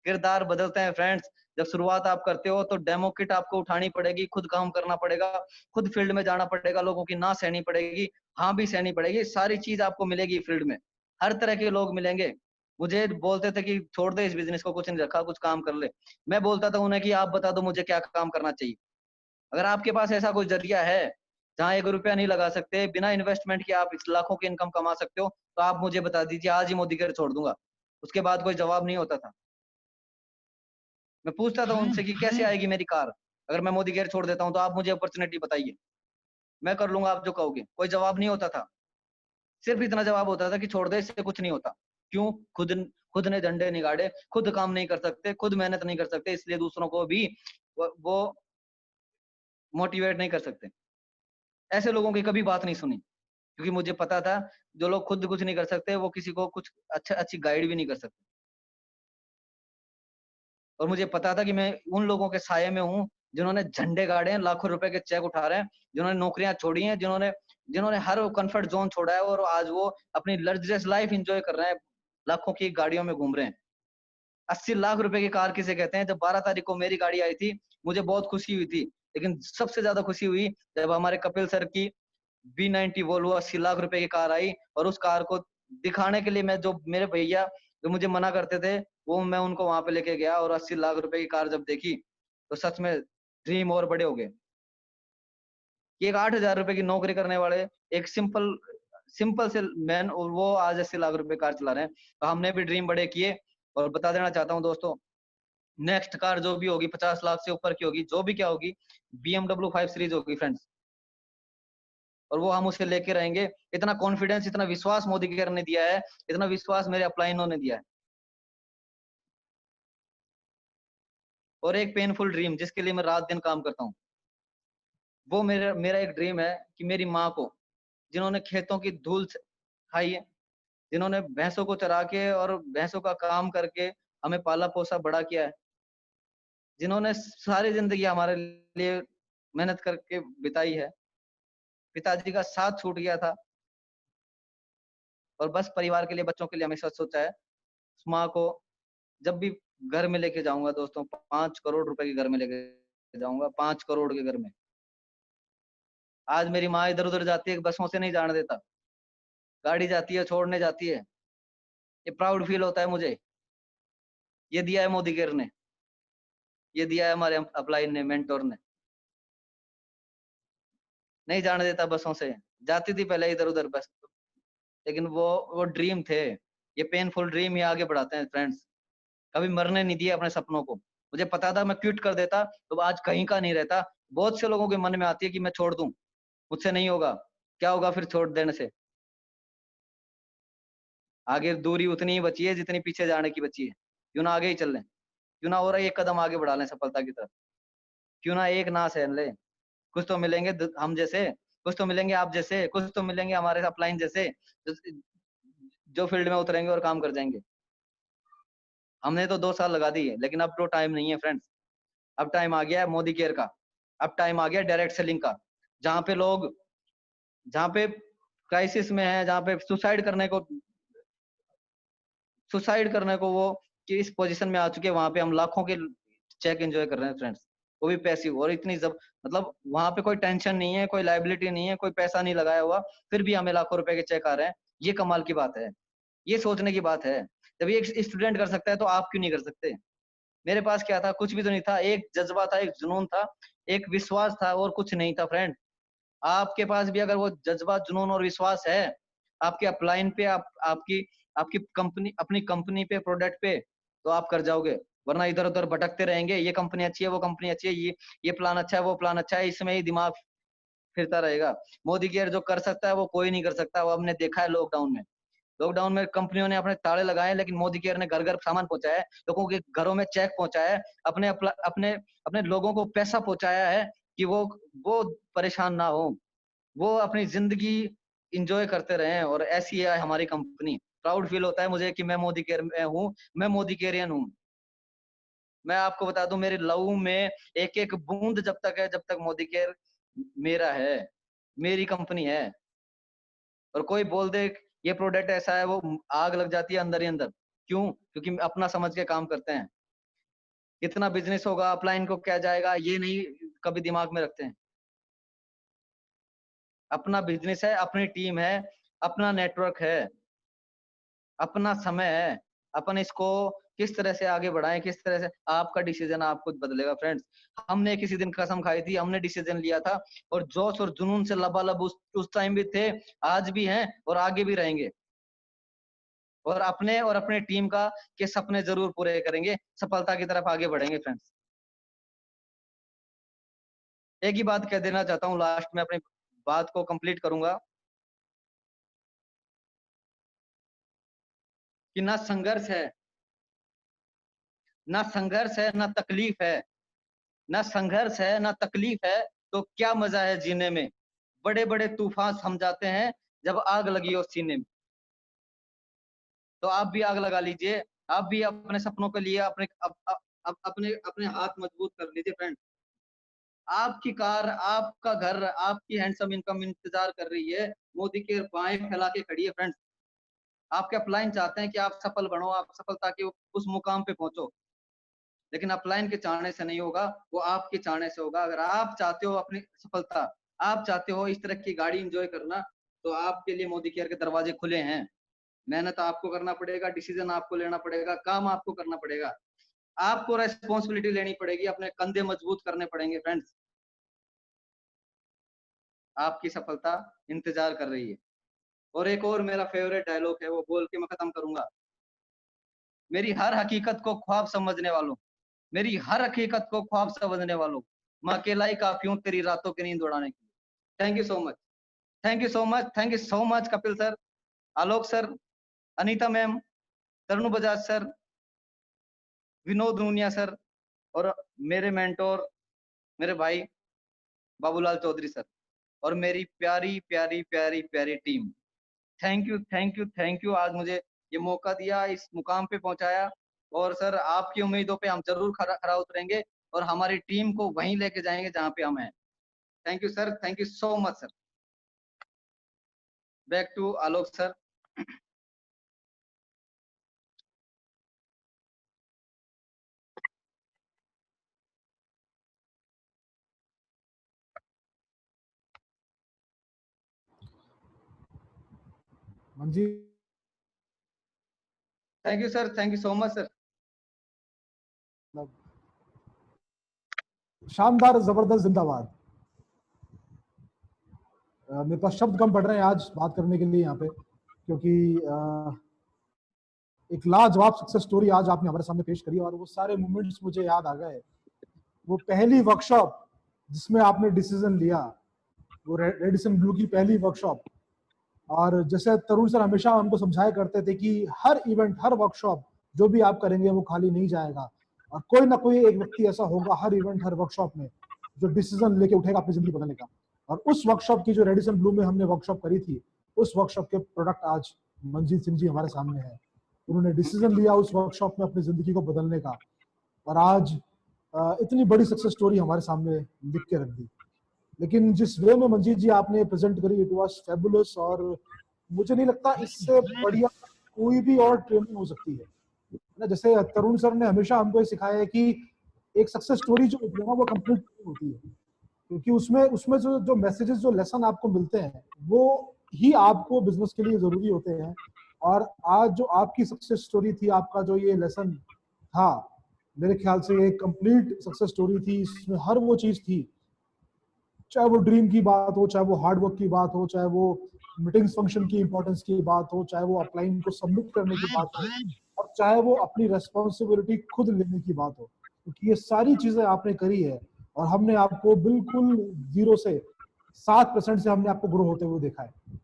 किरदार बदलते हैं फ्रेंड्स। जब शुरुआत आप करते हो तो डेमो किट आपको उठानी पड़ेगी, खुद काम करना पड़ेगा, खुद फील्ड में जाना पड़ेगा, लोगों की ना सहनी पड़ेगी, हाँ भी सहनी पड़ेगी। सारी चीज आपको मिलेगी फील्ड में, हर तरह के लोग मिलेंगे। मुझे बोलते थे कि छोड़ दे इस बिजनेस को, कुछ नहीं रखा, कुछ काम कर ले। मैं बोलता था उन्हें कि आप बता दो मुझे क्या काम करना चाहिए। अगर आपके पास ऐसा कोई जरिया है जहाँ 1 रुपया नहीं लगा सकते, बिना इन्वेस्टमेंट के आप इस लाखों की इनकम कमा सकते हो, तो आप मुझे बता दीजिए, आज ही मोदी केयर छोड़ दूंगा। उसके बाद कोई जवाब नहीं होता था। मैं पूछता था उनसे कि कैसे आएगी मेरी कार, अगर मैं मोदी केयर छोड़ देता हूँ तो आप मुझे अपॉर्चुनिटी बताइए, मैं कर लूंगा आप जो कहोगे। कोई जवाब नहीं होता था। सिर्फ इतना जवाब होता था कि छोड़ दे, इससे कुछ नहीं होता। क्यों? खुद खुद ने झंडे नहीं गाड़े, खुद काम नहीं कर सकते, खुद मेहनत नहीं कर सकते, इसलिए दूसरों को भी वो मोटिवेट नहीं कर सकते। ऐसे लोगों की कभी बात नहीं सुनी, क्योंकि मुझे पता था जो लोग खुद कुछ नहीं कर सकते वो किसी को कुछ अच्छी गाइड भी नहीं कर सकते। और मुझे पता था कि मैं उन लोगों के साये में हूँ जिन्होंने झंडे गाड़े हैं, लाखों रुपए के चेक उठा रहे हैं, जिन्होंने नौकरियां छोड़ी हैं, जिन्होंने जिन्होंने हर कंफर्ट जोन छोड़ा है और आज वो अपनी लग्जरियस लाइफ एंजॉय कर रहे हैं, लाखों की गाड़ियों में घूम रहे हैं। 80 लाख रुपए की कार किसे कहते हैं? जब 12 तारीख को मेरी गाड़ी आई थी मुझे बहुत खुशी हुई थी, लेकिन सबसे ज्यादा खुशी हुई जब हमारे कपिल सर की V90 वोल्वो 80 लाख रुपए की कार आई। और उस कार को दिखाने के लिए मैं, जो मेरे भैया जो मुझे मना करते थे, वो मैं उनको वहां पे लेके गया और 80 लाख रुपए की कार जब देखी तो सच में ड्रीम और बड़े हो गए। कि एक 8 हजार रुपए की नौकरी करने वाले, एक सिंपल सिंपल से मैन, और वो आज 80 लाख रुपए कार चला रहे हैं। तो हमने भी ड्रीम बड़े किए। और बता देना चाहता हूँ दोस्तों, नेक्स्ट कार जो भी होगी 50 लाख से ऊपर की होगी, जो भी क्या होगी, BMW 5 सीरीज होगी फ्रेंड्स। और वो हम उसे लेके रहेंगे। इतना कॉन्फिडेंस, इतना विश्वास मोदी केयर ने दिया है, इतना विश्वास मेरे अपलाइनों ने दिया है। और एक पेनफुल ड्रीम जिसके लिए मैं रात दिन काम करता हूँ, वो मेरा मेरा एक ड्रीम है कि मेरी माँ को, जिन्होंने खेतों की धूल खाई है, जिन्होंने भैंसों को चरा के और भैंसों का काम करके हमें पाला पोसा बड़ा किया है, जिन्होंने सारी जिंदगी हमारे लिए मेहनत करके बिताई है, पिताजी का साथ छूट गया था और बस परिवार के लिए, बच्चों के लिए हमेशा सोचा है। उस माँ को जब भी घर में लेके जाऊंगा दोस्तों, 5 करोड़ रुपए के घर में लेके जाऊंगा, 5 करोड़ के घर में। आज मेरी माँ इधर उधर जाती है, बसों से नहीं जाने देता, गाड़ी जाती है छोड़ने जाती है, ये प्राउड फील होता है मुझे। ये दिया है मोदी केयर ने, ये दिया है हमारे अपलाइन ने, मेंटोर ने। नहीं जाने देता बसों से, जाती थी पहले इधर उधर बस, लेकिन वो ड्रीम थे। ये पेनफुल ड्रीम ही आगे बढ़ाते हैं फ्रेंड्स। कभी मरने नहीं दिया अपने सपनों को। मुझे पता था मैं क्विट कर देता तो आज कहीं का नहीं रहता। बहुत से लोगों के मन में आती है कि मैं छोड़ दूं, मुझसे नहीं होगा। क्या होगा फिर छोड़ देने से? आगे दूरी उतनी ही बची है जितनी पीछे जाने की बची है। क्यों ना आगे ही चल लें, क्यों ना और एक कदम आगे बढ़ा लें सफलता की तरफ, क्यों ना एक ना सहन ले। कुछ तो मिलेंगे हम जैसे, कुछ तो मिलेंगे आप जैसे, कुछ तो मिलेंगे हमारे अपलाइन जैसे, जो फील्ड में उतरेंगे और काम कर जाएंगे। हमने तो 2 साल लगा दी है, लेकिन अब तो टाइम नहीं है फ्रेंड्स। अब टाइम आ गया है मोदी केयर का, अब टाइम आ गया डायरेक्ट सेलिंग का। जहाँ पे लोग, जहाँ पे क्राइसिस में है, जहाँ पे सुसाइड करने को वो कि इस पोजीशन में आ चुके हैं, वहां पे हम लाखों के चेक एंजॉय कर रहे हैं फ्रेंड्स। वो भी पैसिव, और इतनी जब मतलब वहां पे कोई टेंशन नहीं है, कोई लाइबिलिटी नहीं है, कोई पैसा नहीं लगाया हुआ, फिर भी हमें लाखों रुपए के चेक आ रहे हैं। ये कमाल की बात है, ये सोचने की बात है। जब ये एक स्टूडेंट कर सकता है तो आप क्यों नहीं कर सकते? मेरे पास क्या था? कुछ भी तो नहीं था। एक जज्बा था, एक जुनून था, एक विश्वास था, और कुछ नहीं था फ्रेंड। आपके पास भी अगर वो जज्बा, जुनून और विश्वास है, आपके अपलाइन पे, आपकी आपकी कंपनी, अपनी कंपनी पे, प्रोडक्ट पे, तो आप कर जाओगे। वरना इधर उधर भटकते रहेंगे, ये कंपनी अच्छी है, वो कंपनी अच्छी है, ये प्लान अच्छा है, वो प्लान अच्छा है, इसमें ही दिमाग फिरता रहेगा। मोदी केयर जो कर सकता है वो कोई नहीं कर सकता। वो हमने देखा है लॉकडाउन में। लॉकडाउन में कंपनियों ने अपने ताले लगाए, लेकिन मोदी केयर ने घर घर सामान पहुंचाया है, लोगों के घरों में चेक पहुंचाया है, अपने अपने अपने लोगों को पैसा पहुंचाया है कि वो परेशान ना हो, वो अपनी जिंदगी इंजॉय करते रहे। और ऐसी है हमारी कंपनी। प्राउड फील होता है मुझे कि मैं मोदी केयर में हूँ, मैं मोदी केरियन हूँ। मैं आपको बता दूं, मेरे लहू में एक एक बूंद जब तक है, जब तक मोदी केयर मेरा है, मेरी कंपनी है। और कोई बोल दे ये प्रोडक्ट ऐसा है, वो आग लग जाती है अंदर ही अंदर। क्यों? क्योंकि अपना समझ के काम करते हैं। कितना बिजनेस होगा, अपलाइन को क्या जाएगा, ये नहीं कभी दिमाग में रखते हैं। अपना बिजनेस है, अपनी टीम है, अपना नेटवर्क है, अपना समय है। अपन इसको किस तरह से आगे बढ़ाएं, किस तरह से, आपका डिसीजन आप खुद बदलेगा फ्रेंड्स। हमने किसी दिन कसम खाई थी, हमने डिसीजन लिया था, और जोश और जुनून से लबालब उस टाइम भी थे, आज भी हैं, और आगे भी रहेंगे। और अपने टीम का के सपने जरूर पूरे करेंगे, सफलता की तरफ आगे बढ़ेंगे फ्रेंड्स। एक ही बात कह देना चाहता हूँ, लास्ट में अपनी बात को कंप्लीट करूंगा, कि ना संघर्ष है, ना संघर्ष है, ना तकलीफ है, ना संघर्ष है, ना तकलीफ है, तो क्या मजा है जीने में। बड़े बड़े तूफान थम जाते हैं जब आग लगी हो सीने में। तो आप भी आग लगा लीजिए, आप भी अपने सपनों के लिए अपने अपने हाथ मजबूत कर लीजिए फ्रेंड। आपकी कार, आपका घर, आपकी हैंडसम इनकम इंतजार कर रही है, मोदी के बाएं फैला के खड़ी है फ्रेंड्स। आपके अपलाइन चाहते हैं कि आप सफल बनो, आप सफलता के उस मुकाम पे पहुंचो, लेकिन अपलाइन के चाहने से नहीं होगा, वो आपके चाहने से होगा। अगर आप चाहते हो अपनी सफलता, आप चाहते हो इस तरह की गाड़ी एंजॉय करना, तो आपके लिए मोदी केयर के दरवाजे खुले हैं। मेहनत आपको करना पड़ेगा, डिसीजन आपको लेना पड़ेगा, काम आपको करना पड़ेगा, आपको रेस्पॉन्सिबिलिटी लेनी पड़ेगी, अपने कंधे मजबूत करने पड़ेंगे फ्रेंड्स। आपकी सफलता इंतजार कर रही है। और एक और मेरा फेवरेट डायलॉग है, वो बोल के मैं खत्म करूंगा। मेरी हर हकीकत को ख्वाब समझने वालों, मेरी हर हकीकत को ख्वाब समझने वालों, मैं अकेला ही काफी हूँ तेरी रातों की नींद उड़ाने के लिए। Thank you so much, thank you so much, thank you so much Kapil sir, Alok sir, Anita ma'am, Tarun Bajaj sir, Vinod Nuniya sir, और मेरे मेंटोर, मेरे भाई बाबूलाल चौधरी सर, और मेरी प्यारी प्यारी प्यारी प्यारी team. Thank you, thank you, thank you. आज मुझे ये मौका दिया, इस मुकाम पे पहुंचाया। और सर आपकी उम्मीदों पे हम जरूर खरा खरा उतरेंगे, और हमारी टीम को वहीं लेके जाएंगे जहां पे हम हैं। Thank you sir, thank you so much sir. Back to Alok sir. Manji thank you sir, thank you so much sir. शानदार, जबरदस्त, जिंदाबाद। मेरे पास शब्द कम पड़ रहे हैं आज बात करने के लिए यहाँ पे, क्योंकि एक लाजवाब सक्सेस स्टोरी आज आपने हमारे सामने पेश करी और वो सारे मोमेंट्स मुझे याद आ गए। वो पहली वर्कशॉप जिसमें आपने डिसीजन लिया, वो रेडिसन ब्लू की पहली वर्कशॉप। और जैसे तरुण सर हमेशा हमको समझाया करते थे कि हर इवेंट, हर वर्कशॉप जो भी आप करेंगे वो खाली नहीं जाएगा, और कोई ना कोई एक व्यक्ति ऐसा होगा हर इवेंट, हर वर्कशॉप में जो डिसीजन लेके उठेगा अपनी जिंदगी बदलने का। और उस वर्कशॉप की, जो रेडिसन ब्लू में हमने वर्कशॉप करी थी, उस वर्कशॉप के प्रोडक्ट आज मंजीत सिंह जी हमारे सामने है। उन्होंने डिसीजन लिया उस वर्कशॉप में अपनी जिंदगी को बदलने का, और आज इतनी बड़ी सक्सेस स्टोरी हमारे सामने लिख के रख दी। लेकिन जिस वे में मंजीत जी आपने प्रेजेंट करी, इट वाज फैबुलस, और मुझे नहीं लगता इससे बढ़िया कोई भी और ट्रेनिंग हो सकती है ना। जैसे तरुण सर ने हमेशा हमको ये सिखाया है कि एक सक्सेस स्टोरी जो होती है ना, वो कंप्लीट होती है, क्योंकि उसमें उसमें जो जो मैसेजेस, जो लेसन आपको मिलते हैं, वो ही आपको बिजनेस के लिए जरूरी होते हैं। और आज जो आपकी सक्सेस स्टोरी थी, आपका जो ये लेसन था, मेरे ख्याल से एक कंप्लीट सक्सेस स्टोरी थी। इसमें हर वो चीज थी, चाहे वो ड्रीम की बात हो, चाहे वो हार्ड वर्क की बात हो, चाहे वो मीटिंग्स फंक्शन की इंपॉर्टेंस की बात हो, चाहे वो अपलाइन को सबमिट करने की बात हो, और चाहे वो अपनी रेस्पॉन्सिबिलिटी खुद लेने की बात हो, क्योंकि ये सारी चीजें आपने करी है। और हमने आपको बिल्कुल 0 से 7% से हमने आपको ग्रो होते हुए देखा है।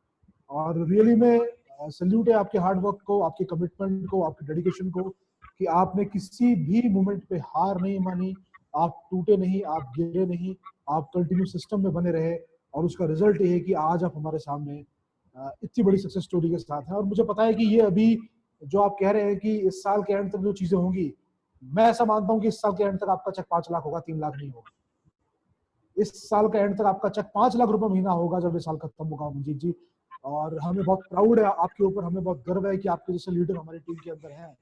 और रियली में सल्यूट है आपके हार्ड वर्क को, आपके कमिटमेंट को, आपके डेडिकेशन को, कि आपने किसी भी मोमेंट पे हार नहीं मानी, आप टूटे नहीं, आप गिरे नहीं, आप कंटिन्यू सिस्टम में बने रहे। और उसका रिजल्ट ये है कि आज आप हमारे सामने इतनी बड़ी सक्सेस स्टोरी के साथ हैं। और मुझे पता है कि ये अभी जो आप कह रहे हैं कि इस साल के एंड तक जो चीजें होंगी, मैं ऐसा मानता हूं कि इस साल के एंड तक आपका चेक 5 लाख होगा, 3 लाख नहीं होगा। इस साल का एंड तक आपका चेक 5 लाख रुपए महीना होगा जब ये साल खत्म होगा मंजीत जी। और हमें बहुत प्राउड है आपके ऊपर, हमें बहुत गर्व है कि आपके जैसे लीडर हमारी टीम के अंदर हैं।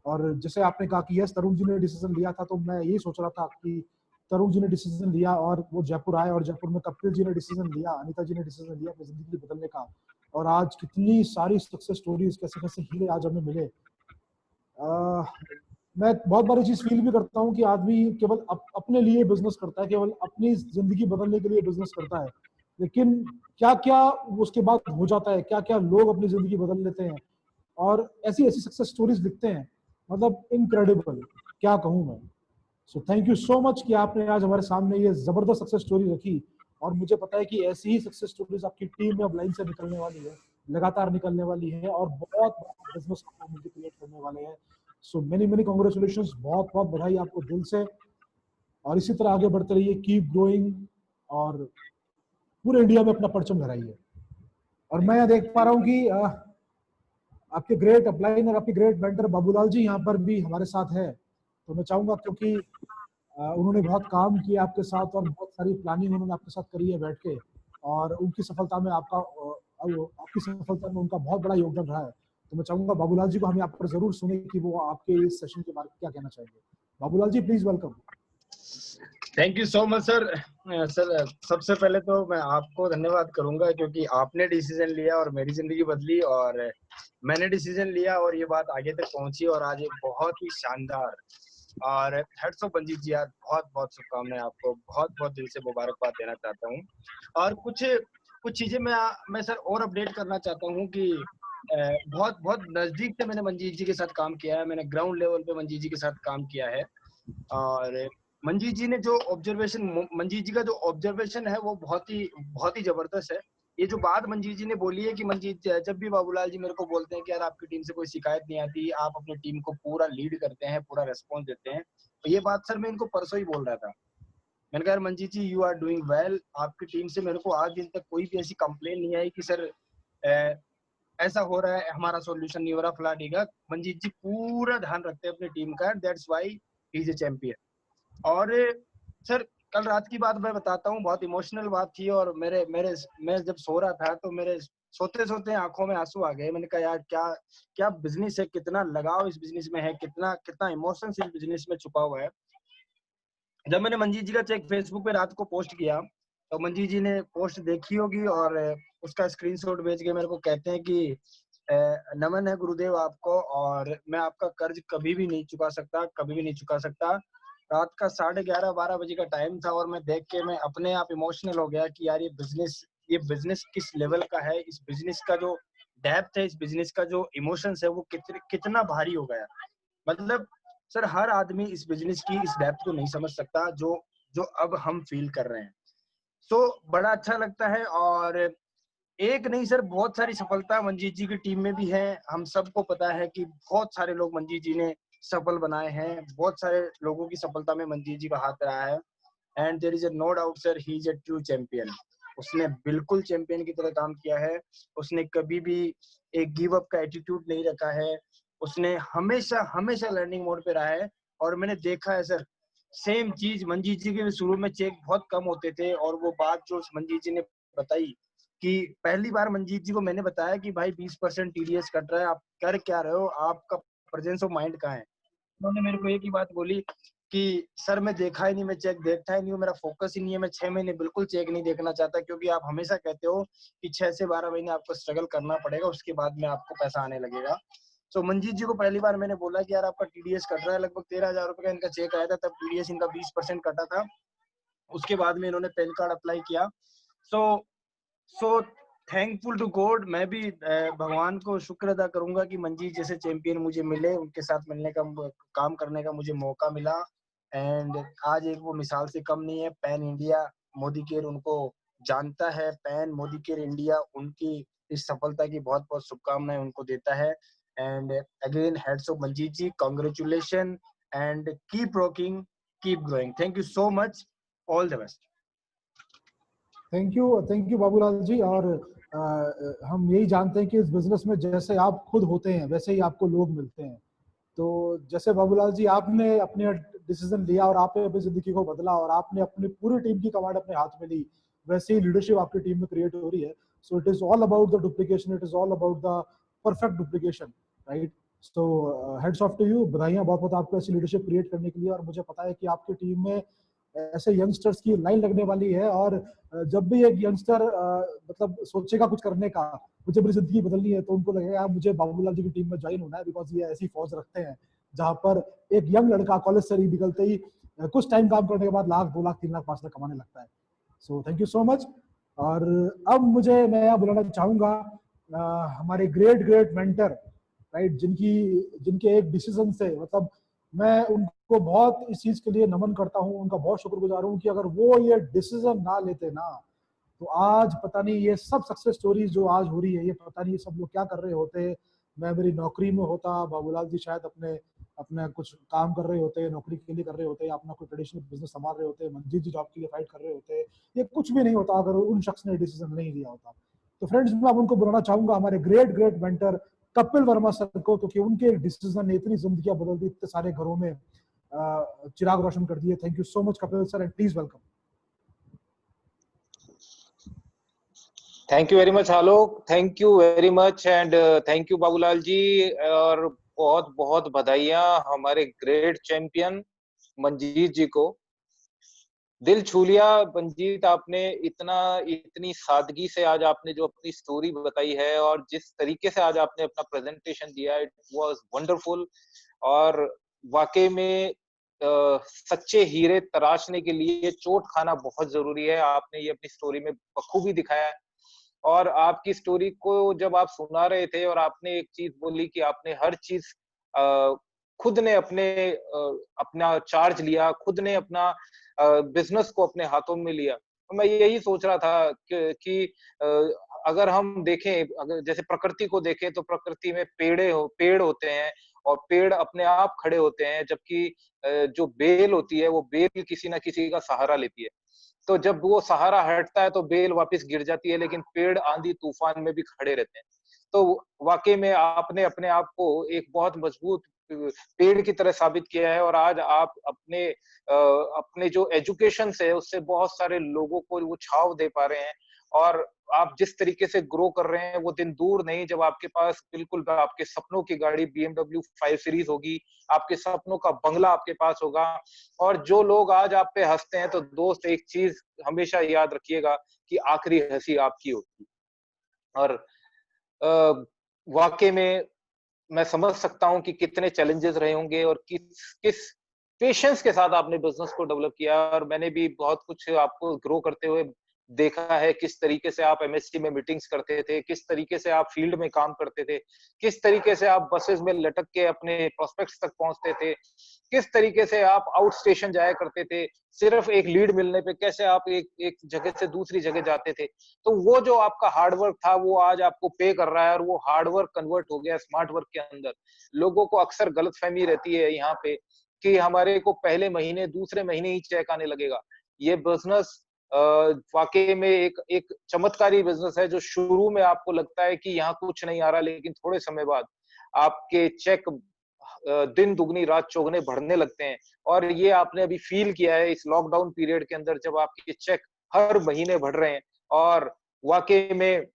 और जैसे आपने कहा कि यस, तरुण जी ने डिसीजन लिया था, तो मैं यही सोच रहा था कि तरुण जी ने डिसीजन लिया और वो जयपुर आए, और जयपुर में कपिल जी ने डिसीजन लिया, अनीता जी ने डिसीजन लिया अपनी जिंदगी बदलने का। और आज कितनी सारी सक्सेस स्टोरीज, कैसे कैसे हीरे आज हमें मिले। मैं बहुत बार चीज फील भी करता हूँ कि आदमी केवल अपने लिए बिजनेस करता है, केवल अपनी जिंदगी बदलने के लिए बिजनेस करता है, लेकिन क्या क्या उसके बाद हो जाता है, क्या क्या लोग अपनी जिंदगी बदल लेते हैं, और ऐसी ऐसी सक्सेस स्टोरीज लिखते हैं, मतलब इनक्रेडिबल, क्या कहूँ मैं। So thank you so much कि आपने आज हमारे सामने ये जबरदस्त सक्सेस स्टोरी रखी। और मुझे पता है कि ऐसी ही सक्सेस स्टोरीज आपकी टीम में अब लाइन से निकलने वाली है, लगातार निकलने वाली है, और बहुत बड़ा बिजनेस मिलकर क्रिएट करने वाले हैं। सो मेनी मेनी कांग्रेचुलेशंस, बहुत बहुत बधाई आपको दिल से। और इसी तरह आगे बढ़ते रहिए, कीप ग्रोइंग, और पूरे इंडिया में अपना परचम लहराइए। और मैं देख पा रहा हूँ कि आपके ग्रेट अपलाइन और आपके ग्रेट मेंटर बाबूलाल जी यहाँ पर भी हमारे साथ है। तो मैं चाहूंगा, क्योंकि उन्होंने बहुत काम किया आपके साथ, और बहुत सारी प्लानिंग उन्होंने आपके साथ करी है बैठ के, और उनकी सफलता में आपकी सफलता में उनका बहुत बड़ा योगदान रहा है। तो मैं चाहूंगा बाबूलाल जी को हम यहाँ पर जरूर सुने कि वो आपके इस सेशन के बारे में क्या कहना चाहेंगे। Babulal ji, please welcome. Thank you so much sir. Sir सबसे पहले तो मैं आपको धन्यवाद करूंगा, क्योंकि आपने डिसीजन लिया और मेरी जिंदगी बदली, और मैंने डिसीजन लिया और ये बात आगे तक पहुंची, और आज एक बहुत ही शानदार, और हेड्स ऑफ मंजीत जी यार, बहुत बहुत शुभकामनाएं आपको, बहुत बहुत दिल से मुबारकबाद देना चाहता हूँ। और कुछ चीजें मैं सर और अपडेट करना चाहता हूँ कि बहुत बहुत नजदीक से मैंने मंजीत जी के साथ काम किया है, मैंने ग्राउंड लेवल पे मंजीत जी के साथ काम किया है। और मंजीत जी का जो ऑब्जर्वेशन है वो बहुत ही जबरदस्त है। ये जो बात मंजीत जी ने बोली है कि मंजीत, जब भी बाबूलाल जी मेरे को बोलते हैं कि यार आपकी टीम से कोई शिकायत नहीं आती, आप अपनी टीम को पूरा लीड करते हैं, पूरा रेस्पॉन्स देते हैं, तो ये बात सर मैं इनको परसों ही बोल रहा था। मैंने कहा मंजीत जी, यू आर डूइंग वेल। आपकी टीम से मेरे को आज दिन तक कोई भी ऐसी कंप्लेन नहीं आई कि सर ऐसा हो रहा है, हमारा सॉल्यूशन नहीं हो रहा, फला डीगा। मंजीत जी पूरा ध्यान रखते हैं अपनी टीम का, that's why he is a champion. और सर कल रात की बात मैं बताता हूँ, बहुत इमोशनल बात थी, और मैं जब सो रहा था तो मेरे सोते सोते आंखों में आंसू आ गए। मैंने कहा यार क्या बिजनेस है, कितना लगाव इस बिजनेस में है, कितना इमोशन इस बिजनेस में छुपा हुआ है। जब मैंने मंजीत जी का चेक फेसबुक पे रात को पोस्ट किया, तो मंजीत जी ने पोस्ट देखी होगी और उसका स्क्रीनशॉट भेज के मेरे को कहते हैं कि नमन है गुरुदेव आपको, और मैं आपका कर्ज कभी भी नहीं चुका सकता, कभी भी नहीं चुका सकता। रात का 11:30-12 बजे का टाइम था और मैं देख के मैं अपने आप इमोशनल हो गया कि यार ये बिजनेस किस लेवल का है, इस बिजनेस का जो डेप्थ है, इस बिजनेस का जो इमोशंस है वो कितना भारी हो गया। मतलब सर हर आदमी इस बिजनेस की इस डेप्थ को नहीं समझ सकता जो जो अब हम फील कर रहे हैं। सो बड़ा अच्छा लगता है, और एक नहीं सर बहुत सारी सफलता मंजीत जी की टीम में भी है। हम सबको पता है कि बहुत सारे लोग मंजीत जी ने सफल बनाए हैं, बहुत सारे लोगों की सफलता में मंजीत जी का हाथ रहा है। And there is a no doubt sir, he is a true champion. उसने बिल्कुल चैंपियन की तरह काम किया है। उसने कभी भी एक गिव अप का एटीट्यूड नहीं रखा है। उसने हमेशा हमेशा लर्निंग मोड पे रहा है। और मैंने देखा है सर, सेम चीज मंजीत जी के शुरू में चेक बहुत कम होते थे, और वो बात जो मंजीत जी ने बताई कि पहली बार मंजीत जी को मैंने बताया कि भाई 20% टीडीएस कट रहा है, आप कर क्या रहे हो, आपका प्रेजेंस ऑफ माइंड कहाँ है। उन्होंने मेरे को एक ही बात बोली कि सर मैं देखा ही नहीं, मैं चेक देखता ही नहीं हूँ, मेरा फोकस ही नहीं है, मैं 6 महीने बिल्कुल चेक नहीं देखना चाहता, क्योंकि आप हमेशा कहते हो कि 6 से 12 महीने आपको स्ट्रगल करना पड़ेगा, उसके बाद में आपको पैसा आने लगेगा। तो मंजीत जी को पहली बार मैंने बोला कि यार आपका टीडीएस कट रहा है, लगभग 13,000 रुपए का इनका चेक आया था, तब टीडीएस इनका 20% कटा था। उसके बाद में इन्होंने पैन कार्ड अप्लाई किया। सो सो थैंकफुल टू गॉड। मैं भी भगवान को शुक्र अदा करूंगा कि मंजीत जैसे चैंपियन मुझे मिले, उनके साथ मिलने का काम करने का मुझे मौका मिला। एंड आज एक वो मिसाल से कम नहीं है। पैन इंडिया मोदी केयर उनको जानता है, पैन मोदी केयर इंडिया उनकी इस सफलता की बहुत बहुत शुभकामनाएं उनको देता है। And again heads off Manjeet ji, congratulation and keep rocking, keep growing. Thank you so much, all the best. Thank you Babulal ji. और हम यही जानते हैं कि इस बिजनेस में जैसे आप खुद होते हैं वैसे ही आपको लोग मिलते हैं। तो जैसे बाबूलाल जी आपने अपने डिसीजन लिया और आपने अपनी जिंदगी को बदला और आपने अपनी पूरी टीम की कमांड अपने हाथ में ली, वैसे ही लीडरशिप आपकी टीम में क्रिएट हो रही है। So it is all about the duplication, it is all about the perfect duplication, right? So heads off to you, बधाइयां बहुत बहुत आपको ऐसी लीडरशिप क्रिएट करने के लिए। और मुझे पता है कि आपकी टीम में ऐसे यंगस्टर्स की लाइन लगने वाली है। और जब भी एक यंगस्टर मतलब सोचेगा कुछ करने का, मुझे मेरी जिंदगी बदलनी है, तो उनको लगेगा मुझे बाबूलाल जी की टीम में ज्वाइन होना है, बिकॉज ये ऐसी फौज रखते हैं जहां पर एक यंग लड़का कॉलेज से निकलते ही कुछ टाइम काम करने के बाद 1,00,000, 2,00,000, 3,00,000, 5,00,000 कमाने लगता है। So thank you so much. और अब मैं यहाँ बुलाना चाहूंगा हमारे ग्रेट ग्रेट मेंटर, राइट, जिनके एक डिसीजन से मतलब मैं उनको बहुत इस चीज के लिए नमन करता हूँ, उनका बहुत शुक्रगुजार हूँ कि अगर वो ये डिसीजन ना लेते ना, तो आज पता नहीं ये सब सक्सेस स्टोरीज जो आज हो रही है, ये पता नहीं ये सब लोग क्या कर रहे होते। मैं मेरी नौकरी में होता, बाबूलाल जी शायद अपने अपने कुछ काम कर रहे होते, नौकरी के लिए कर रहे होते, अपना कोई ट्रेडिशनल बिजनेस संभाल रहे होते, मंजीत जी जॉब के लिए फाइट कर रहे होते। ये कुछ भी नहीं होता अगर उन शख्स ने डिसीजन नहीं लिया होता। तो फ्रेंड्स, मैं अब उनको बुलाना चाहूंगा हमारे great great mentor Kapil Verma sir को, क्योंकि उनके डिसीजन ने इतनी जिंदगी बदल दी, इतने सारे घरों में चिराग रोशन कर दिए। Thank you so much Kapil sir, and please welcome. Thank you very much Alok, thank you very much and thank you Babulal ji. और बहुत बहुत बधाइयां हमारे ग्रेट चैंपियन मंजीत जी को। दिल छू लिया मंजीत, आपने इतनी सादगी से आज आपने जो अपनी स्टोरी बताई है और जिस तरीके से आज आपने अपना प्रेजेंटेशन दिया, इट वाज वंडरफुल। और वाकई में सच्चे हीरे तराशने के लिए चोट खाना बहुत जरूरी है। आपने ये अपनी स्टोरी में बखूबी दिखाया है। और आपकी स्टोरी को जब आप सुना रहे थे और आपने एक चीज बोली कि आपने हर चीज खुद ने अपना चार्ज लिया, खुद ने अपना बिजनेस को अपने हाथों में लिया। तो मैं यही सोच रहा था कि अगर हम देखें, अगर जैसे प्रकृति को देखें तो प्रकृति में पेड़ होते हैं और पेड़ अपने आप खड़े होते हैं, जबकि जो बेल होती है वो बेल किसी ना किसी का सहारा लेती है। तो जब वो सहारा हटता है तो बेल वापस गिर जाती है, लेकिन पेड़ आंधी तूफान में भी खड़े रहते हैं। तो वाकई में आपने अपने आप को एक बहुत मजबूत पेड़ की तरह साबित किया है। और आज आप अपने जो एजुकेशन से उससे बहुत सारे लोगों को वो छाव दे पा रहे हैं। और आप जिस तरीके से ग्रो कर रहे हैं वो दिन दूर नहीं जब आपके पास बिल्कुल आपके सपनों की गाड़ी BMW 5 सीरीज होगी, आपके सपनों का बंगला आपके पास होगा। और जो लोग आज आप पे हंसते हैं, तो दोस्त एक चीज हमेशा याद रखिएगा कि आखिरी हंसी आपकी होगी। और वाकई में मैं समझ सकता हूं कि कितने चैलेंजेस रहे होंगे और किस किस पेशेंस के साथ आपने बिजनेस को डेवलप किया। और मैंने भी बहुत कुछ आपको ग्रो करते हुए देखा है, किस तरीके से आप एमएससी में मीटिंग्स करते थे, किस तरीके से आप फील्ड में काम करते थे, किस तरीके से आप बसेस में लटक के अपने प्रोस्पेक्ट्स तक पहुंचते थे, किस तरीके से आप आउट स्टेशन जाया करते थे, सिर्फ एक लीड मिलने पे कैसे आप एक एक जगह से दूसरी जगह जाते थे। तो वो जो आपका हार्डवर्क था वो आज आपको पे कर रहा है, और वो हार्डवर्क कन्वर्ट हो गया स्मार्ट वर्क के अंदर। लोगों को अक्सर गलतफहमी रहती है यहाँ पे कि हमारे को पहले महीने दूसरे महीने ही चेक आने लगेगा। ये बिजनेस वाकई में एक एक चमत्कारी बिजनेस है, जो शुरू में आपको लगता है कि यहाँ कुछ नहीं आ रहा, लेकिन थोड़े समय बाद आपके चेक दिन दुगनी रात चौगुने बढ़ने लगते हैं। और ये आपने अभी फील किया है इस लॉकडाउन पीरियड के अंदर, जब आपके चेक हर महीने बढ़ रहे हैं। और वाकई में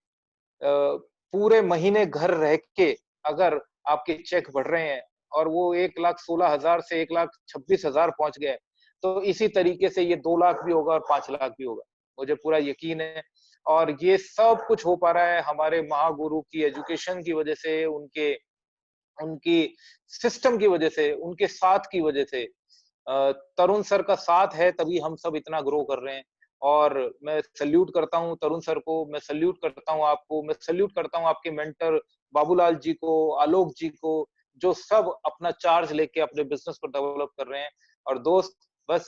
पूरे महीने घर रह के अगर आपके चेक बढ़ रहे हैं और वो 1,16,000 से 1,26,000 पहुंच गए, तो इसी तरीके से ये 2 लाख भी होगा और 5 लाख भी होगा, मुझे पूरा यकीन है। और ये सब कुछ हो पा रहा है हमारे महागुरु की एजुकेशन की वजह से, उनके उनकी सिस्टम की वजह से, उनके साथ की वजह से। तरुण सर का साथ है तभी हम सब इतना ग्रो कर रहे हैं। और मैं सैल्यूट करता हूँ तरुण सर को, मैं सैल्यूट करता हूँ आपको, मैं सैल्यूट करता हूँ आपके मेंटर बाबूलाल जी को, आलोक जी को, जो सब अपना चार्ज लेके अपने बिजनेस को डेवलप कर रहे हैं। और दोस्त, बस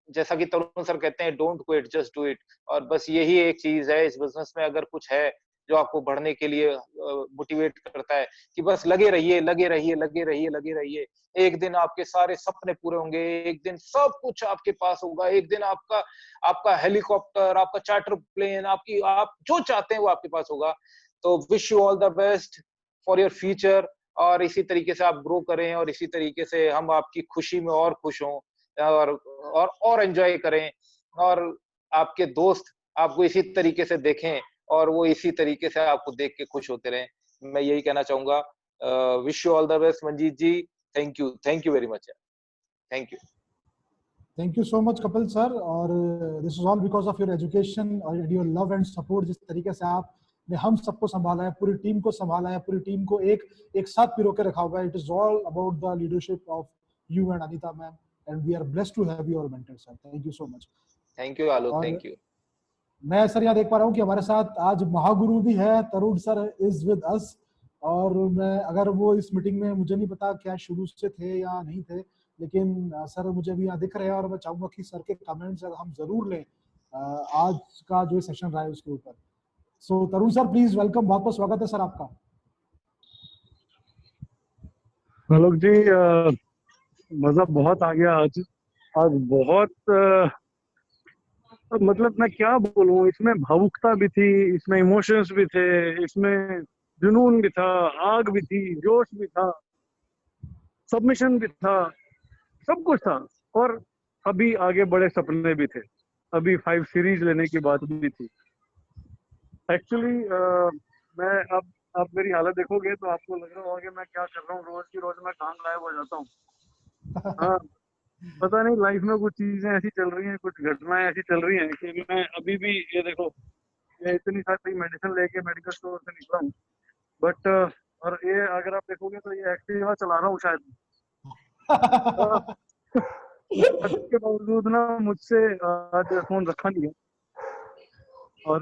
जैसा कि तरुण सर कहते हैं, don't quit, just do it. और बस यही एक चीज है इस बिजनेस में, अगर कुछ है जो आपको बढ़ने के लिए मोटिवेट करता है, कि बस लगे रहिए, लगे रहिए, लगे रहिए, लगे रहिए। एक दिन आपके सारे सपने पूरे होंगे, एक दिन सब कुछ आपके पास होगा, एक दिन आपका आपका हेलीकॉप्टर, आपका चार्टर प्लेन, आपकी आप जो चाहते हैं वो आपके पास होगा। तो wish you all the best for your future. और इसी तरीके से आप ग्रो करें, और इसी तरीके से हम आपकी खुशी में और खुश हों, और एंजॉय करें। और आपके दोस्त आपको इसी तरीके से देखें, और वो इसी तरीके से आपको देख के खुश होते रहें। मैं यही कहना चाहूंगा। Wish you all the best Manjeet ji. Thank you very much. Thank you. Thank you so much Kapil sir. और this is all because of your education और योर लव एंड सपोर्ट। जिस तरीके से आपने हम सबको संभाला है, पूरी टीम को संभाला है, पूरी टीम को एक साथ पिरो के रखा हुआ है। It is all about the leadership of you and Anita ma'am, and we are blessed to have your mentor sir. Thank you so much. Thank you Alok, और थैंक यू। मैं सर यहाँ देख पा रहा हूँ कि हमारे साथ आज महागुरु भी है, तरुण सर इज विद अस। और मैं, अगर वो इस मीटिंग में, मुझे नहीं पता क्या शुरू से थे या नहीं थे, लेकिन सर मुझे भी यहाँ दिख रहे हैं, और मैं चाहूंगा कि सर के कमेंट्स हम जरूर लें आज का जो सेशन रहा है उसके ऊपर। सो तरुण सर प्लीज वेलकम, बहुत बहुत स्वागत है सर आपका। आलोक जी, मजा बहुत आ गया आज। आज बहुत मतलब मैं क्या बोलूं, इसमें भावुकता भी थी, इसमें इमोशंस भी थे, इसमें जुनून भी था, आग भी थी, जोश भी था, सबमिशन भी था, सब कुछ था। और अभी आगे बड़े सपने भी थे, अभी 5 सीरीज लेने की बात भी थी। एक्चुअली मैं अब आप मेरी हालत देखोगे तो आपको लग रहा होगा कि मैं क्या कर रहा हूँ, रोज की रोज मैं काम गायब हो जाता हूँ। हाँ, पता नहीं लाइफ में कुछ चीजें ऐसी चल रही हैं, कुछ घटनाएं ऐसी चल रही हैं कि मैं अभी भी, ये देखो, ये इतनी सारी मेडिसिन लेके मेडिकल स्टोर से निकला हूँ, बट और ये अगर आप देखोगे तो ये एक्टिवा चला रहा हूँ शायद। इसके बावजूद ना मुझसे आज फोन रखा नहीं है। और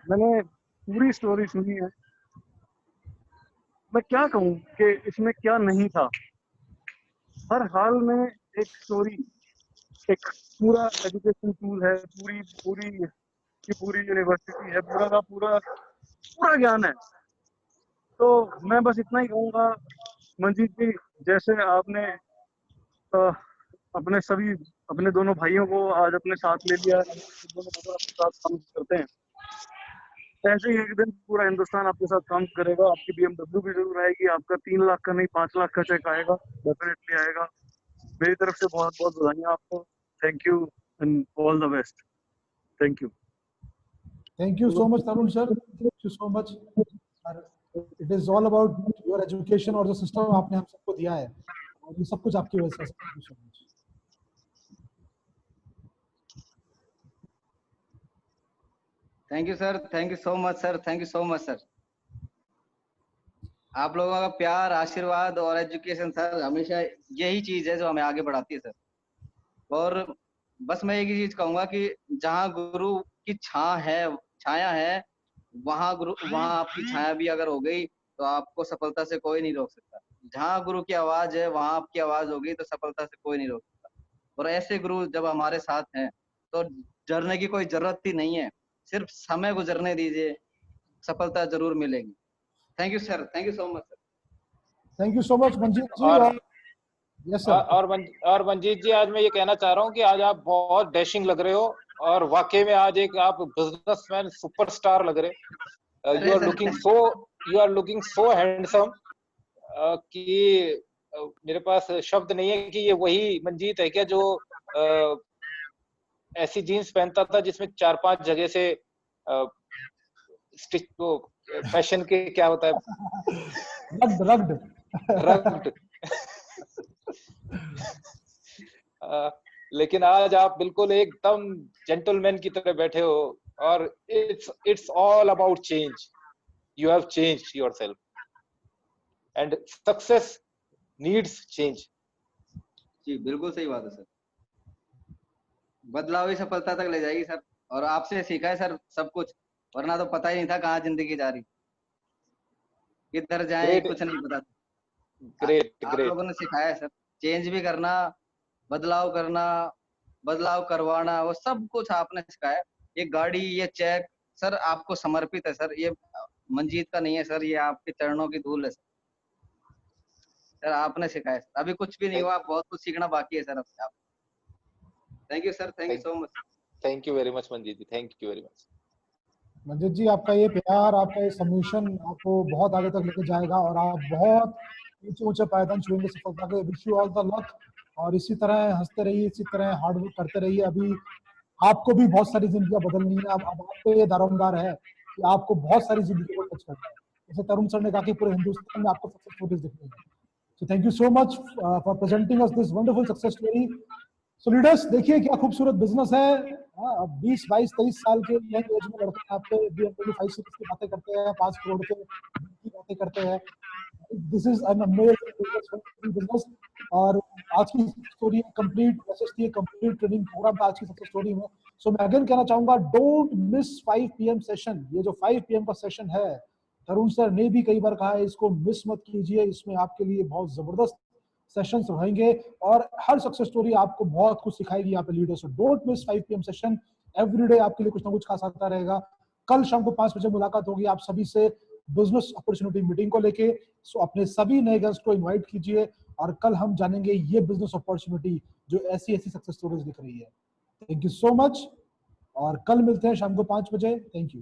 मैंने पूरी स्टोरी सुनी है। मैं क्या कहूँ कि इसमें क्या नहीं था। हर हाल में एक स्टोरी, एक पूरा एजुकेशन टूल है, पूरी पूरी की पूरी यूनिवर्सिटी है, पूरा का पूरा पूरा ज्ञान है। तो मैं बस इतना ही कहूँगा मंजीत जी, जैसे आपने अपने दोनों भाइयों को आज अपने साथ ले लिया, दोनों ब्रदर आपके साथ काम करते हैं, ऐसे ही एक दिन पूरा हिंदुस्तान आपके साथ काम करेगा। आपकी BMW भी जरूर आएगी, आपका 3 लाख का नहीं 5 लाख का चेक आएगा, डेफिनेटली आएगा। मेरी तरफ से बहुत बहुत बधाइयाँ आपको। Thank you and all the best. Thank you. Thank you so much Tarun sir, thank you so much. It is all about your education और जो सिस्टम आपने हम सबको दिया है, और ये सब कुछ आपकी वजह से। Thank you so much. Thank you sir, thank you so much sir, thank you so much sir. आप लोगों का प्यार, आशीर्वाद और एजुकेशन सर, हमेशा यही चीज है जो हमें आगे बढ़ाती है सर। और बस मैं एक ही चीज कहूंगा कि जहाँ गुरु की छाया है, वहां आपकी छाया भी अगर हो गई तो आपको सफलता से कोई नहीं रोक सकता। जहाँ गुरु की आवाज है वहां आपकी आवाज हो गई तो सफलता से कोई नहीं रोक सकता। और ऐसे गुरु जब हमारे साथ हैं तो डरने की कोई जरूरत ही नहीं है, सिर्फ समय गुजरने दीजिए, सफलता जरूर मिलेगी। Thank you sir, thank you so much sir. Thank you so much Manjeet ji. और यस सर। और मंजीत जी, आज मैं ये कहना चाह रहा हूँ कि आज आप बहुत डैशिंग लग रहे हो, और वाकई में आज एक आप बिजनेसमैन सुपरस्टार लग रहे। अरे you sir, are looking so handsome कि मेरे पास शब्द नहीं है कि ये वही मंजीत है क्या जो ऐसी जीन्स पहनता था जिसमें 4-5 जगह से स्टिच वो फैशन के क्या होता है, रग्ड रग्ड। लेकिन आज आप बिल्कुल एकदम जेंटलमैन की तरह बैठे हो, और it's all about change. You have changed yourself and success needs change. जी बिल्कुल सही बात है सर, बदलाव ही सफलता तक ले जाएगी सर। और आपसे सीखा है सर सब कुछ, वरना तो पता ही नहीं था कहाँ जिंदगी जा रही, किधर जाए ग्रेट कुछ नहीं पता। ग्रेट आप ग्रेट। लोगों ने सिखाया है सर, चेंज भी करना, बदलाव करना, बदलाव करवाना, वो सब कुछ आपने सिखाया। ये गाड़ी, ये चेक सर आपको समर्पित है सर, ये मंजीत का नहीं है सर, ये आपके चरणों की धूल है सर। सर आपने सिखाया सर, अभी कुछ भी नहीं हुआ, बहुत कुछ सीखना बाकी है सर आपसे। आप thank you sir, thank you so much. Thank you very much Manjeet ji, thank you very much. Manjeet ji, आपका ये प्यार, आपका ये सबमिशन आपको बहुत आगे तक लेके जाएगा और आप बहुत ऊंचे ऊंचे पायदान छुएंगे सफलता के। Wish you all the luck. और इसी तरह हंसते रहिए, इसी तरह हार्ड वर्क करते रहिए। अभी आपको भी बहुत सारी जिंदगियां बदलनी है। अब आप पे ये दारोमदार है कि आपको बहुत सारी जिंदगी को टच करना है। जैसे तरुण सर ने कहा कि पूरे हिंदुस्तान में आपको सक्सेस स्टोरीज दिखनी है। So thank you so much for presenting us this wonderful success story. So leaders, देखिए क्या खूबसूरत बिजनेस है। अब 20, 22, 23 साल के यंग एज में लड़के यहाँ पे BMW 5 सीरीज की बातें करते हैं, 5 करोड़ के की बातें करते हैं। This is an amazing business. और आज की स्टोरी कंप्लीट मैसेज थी, कंप्लीट ट्रेनिंग प्रोग्राम था आज की सक्सेस स्टोरी में। सो मैं अगेन कहना चाहूंगा, डोंट मिस 5 PM सेशन। ये जो 5 PM का सेशन है, तरुण सर ने भी कई बार कहा है, इसको मिस मत कीजिए। इसमें आपके लिए बहुत जबरदस्त सेशंस रहेंगे और हर सक्सेस स्टोरी आपको बहुत कुछ सिखाएगी यहाँ पे leaders. Don't miss 5 PM session. Everyday आपके लिए कुछ ना कुछ खास आता रहेगा। कल शाम को 5 बजे मुलाकात होगी आप सभी से बिजनेस अपॉर्चुनिटी मीटिंग को लेके। सो अपने सभी नए गेस्ट को इनवाइट कीजिए और कल हम जानेंगे ये बिजनेस अपॉर्चुनिटी जो ऐसी ऐसी सक्सेस स्टोरीज दिख रही है। थैंक यू सो मच और कल मिलते हैं शाम को 5 बजे। Thank you.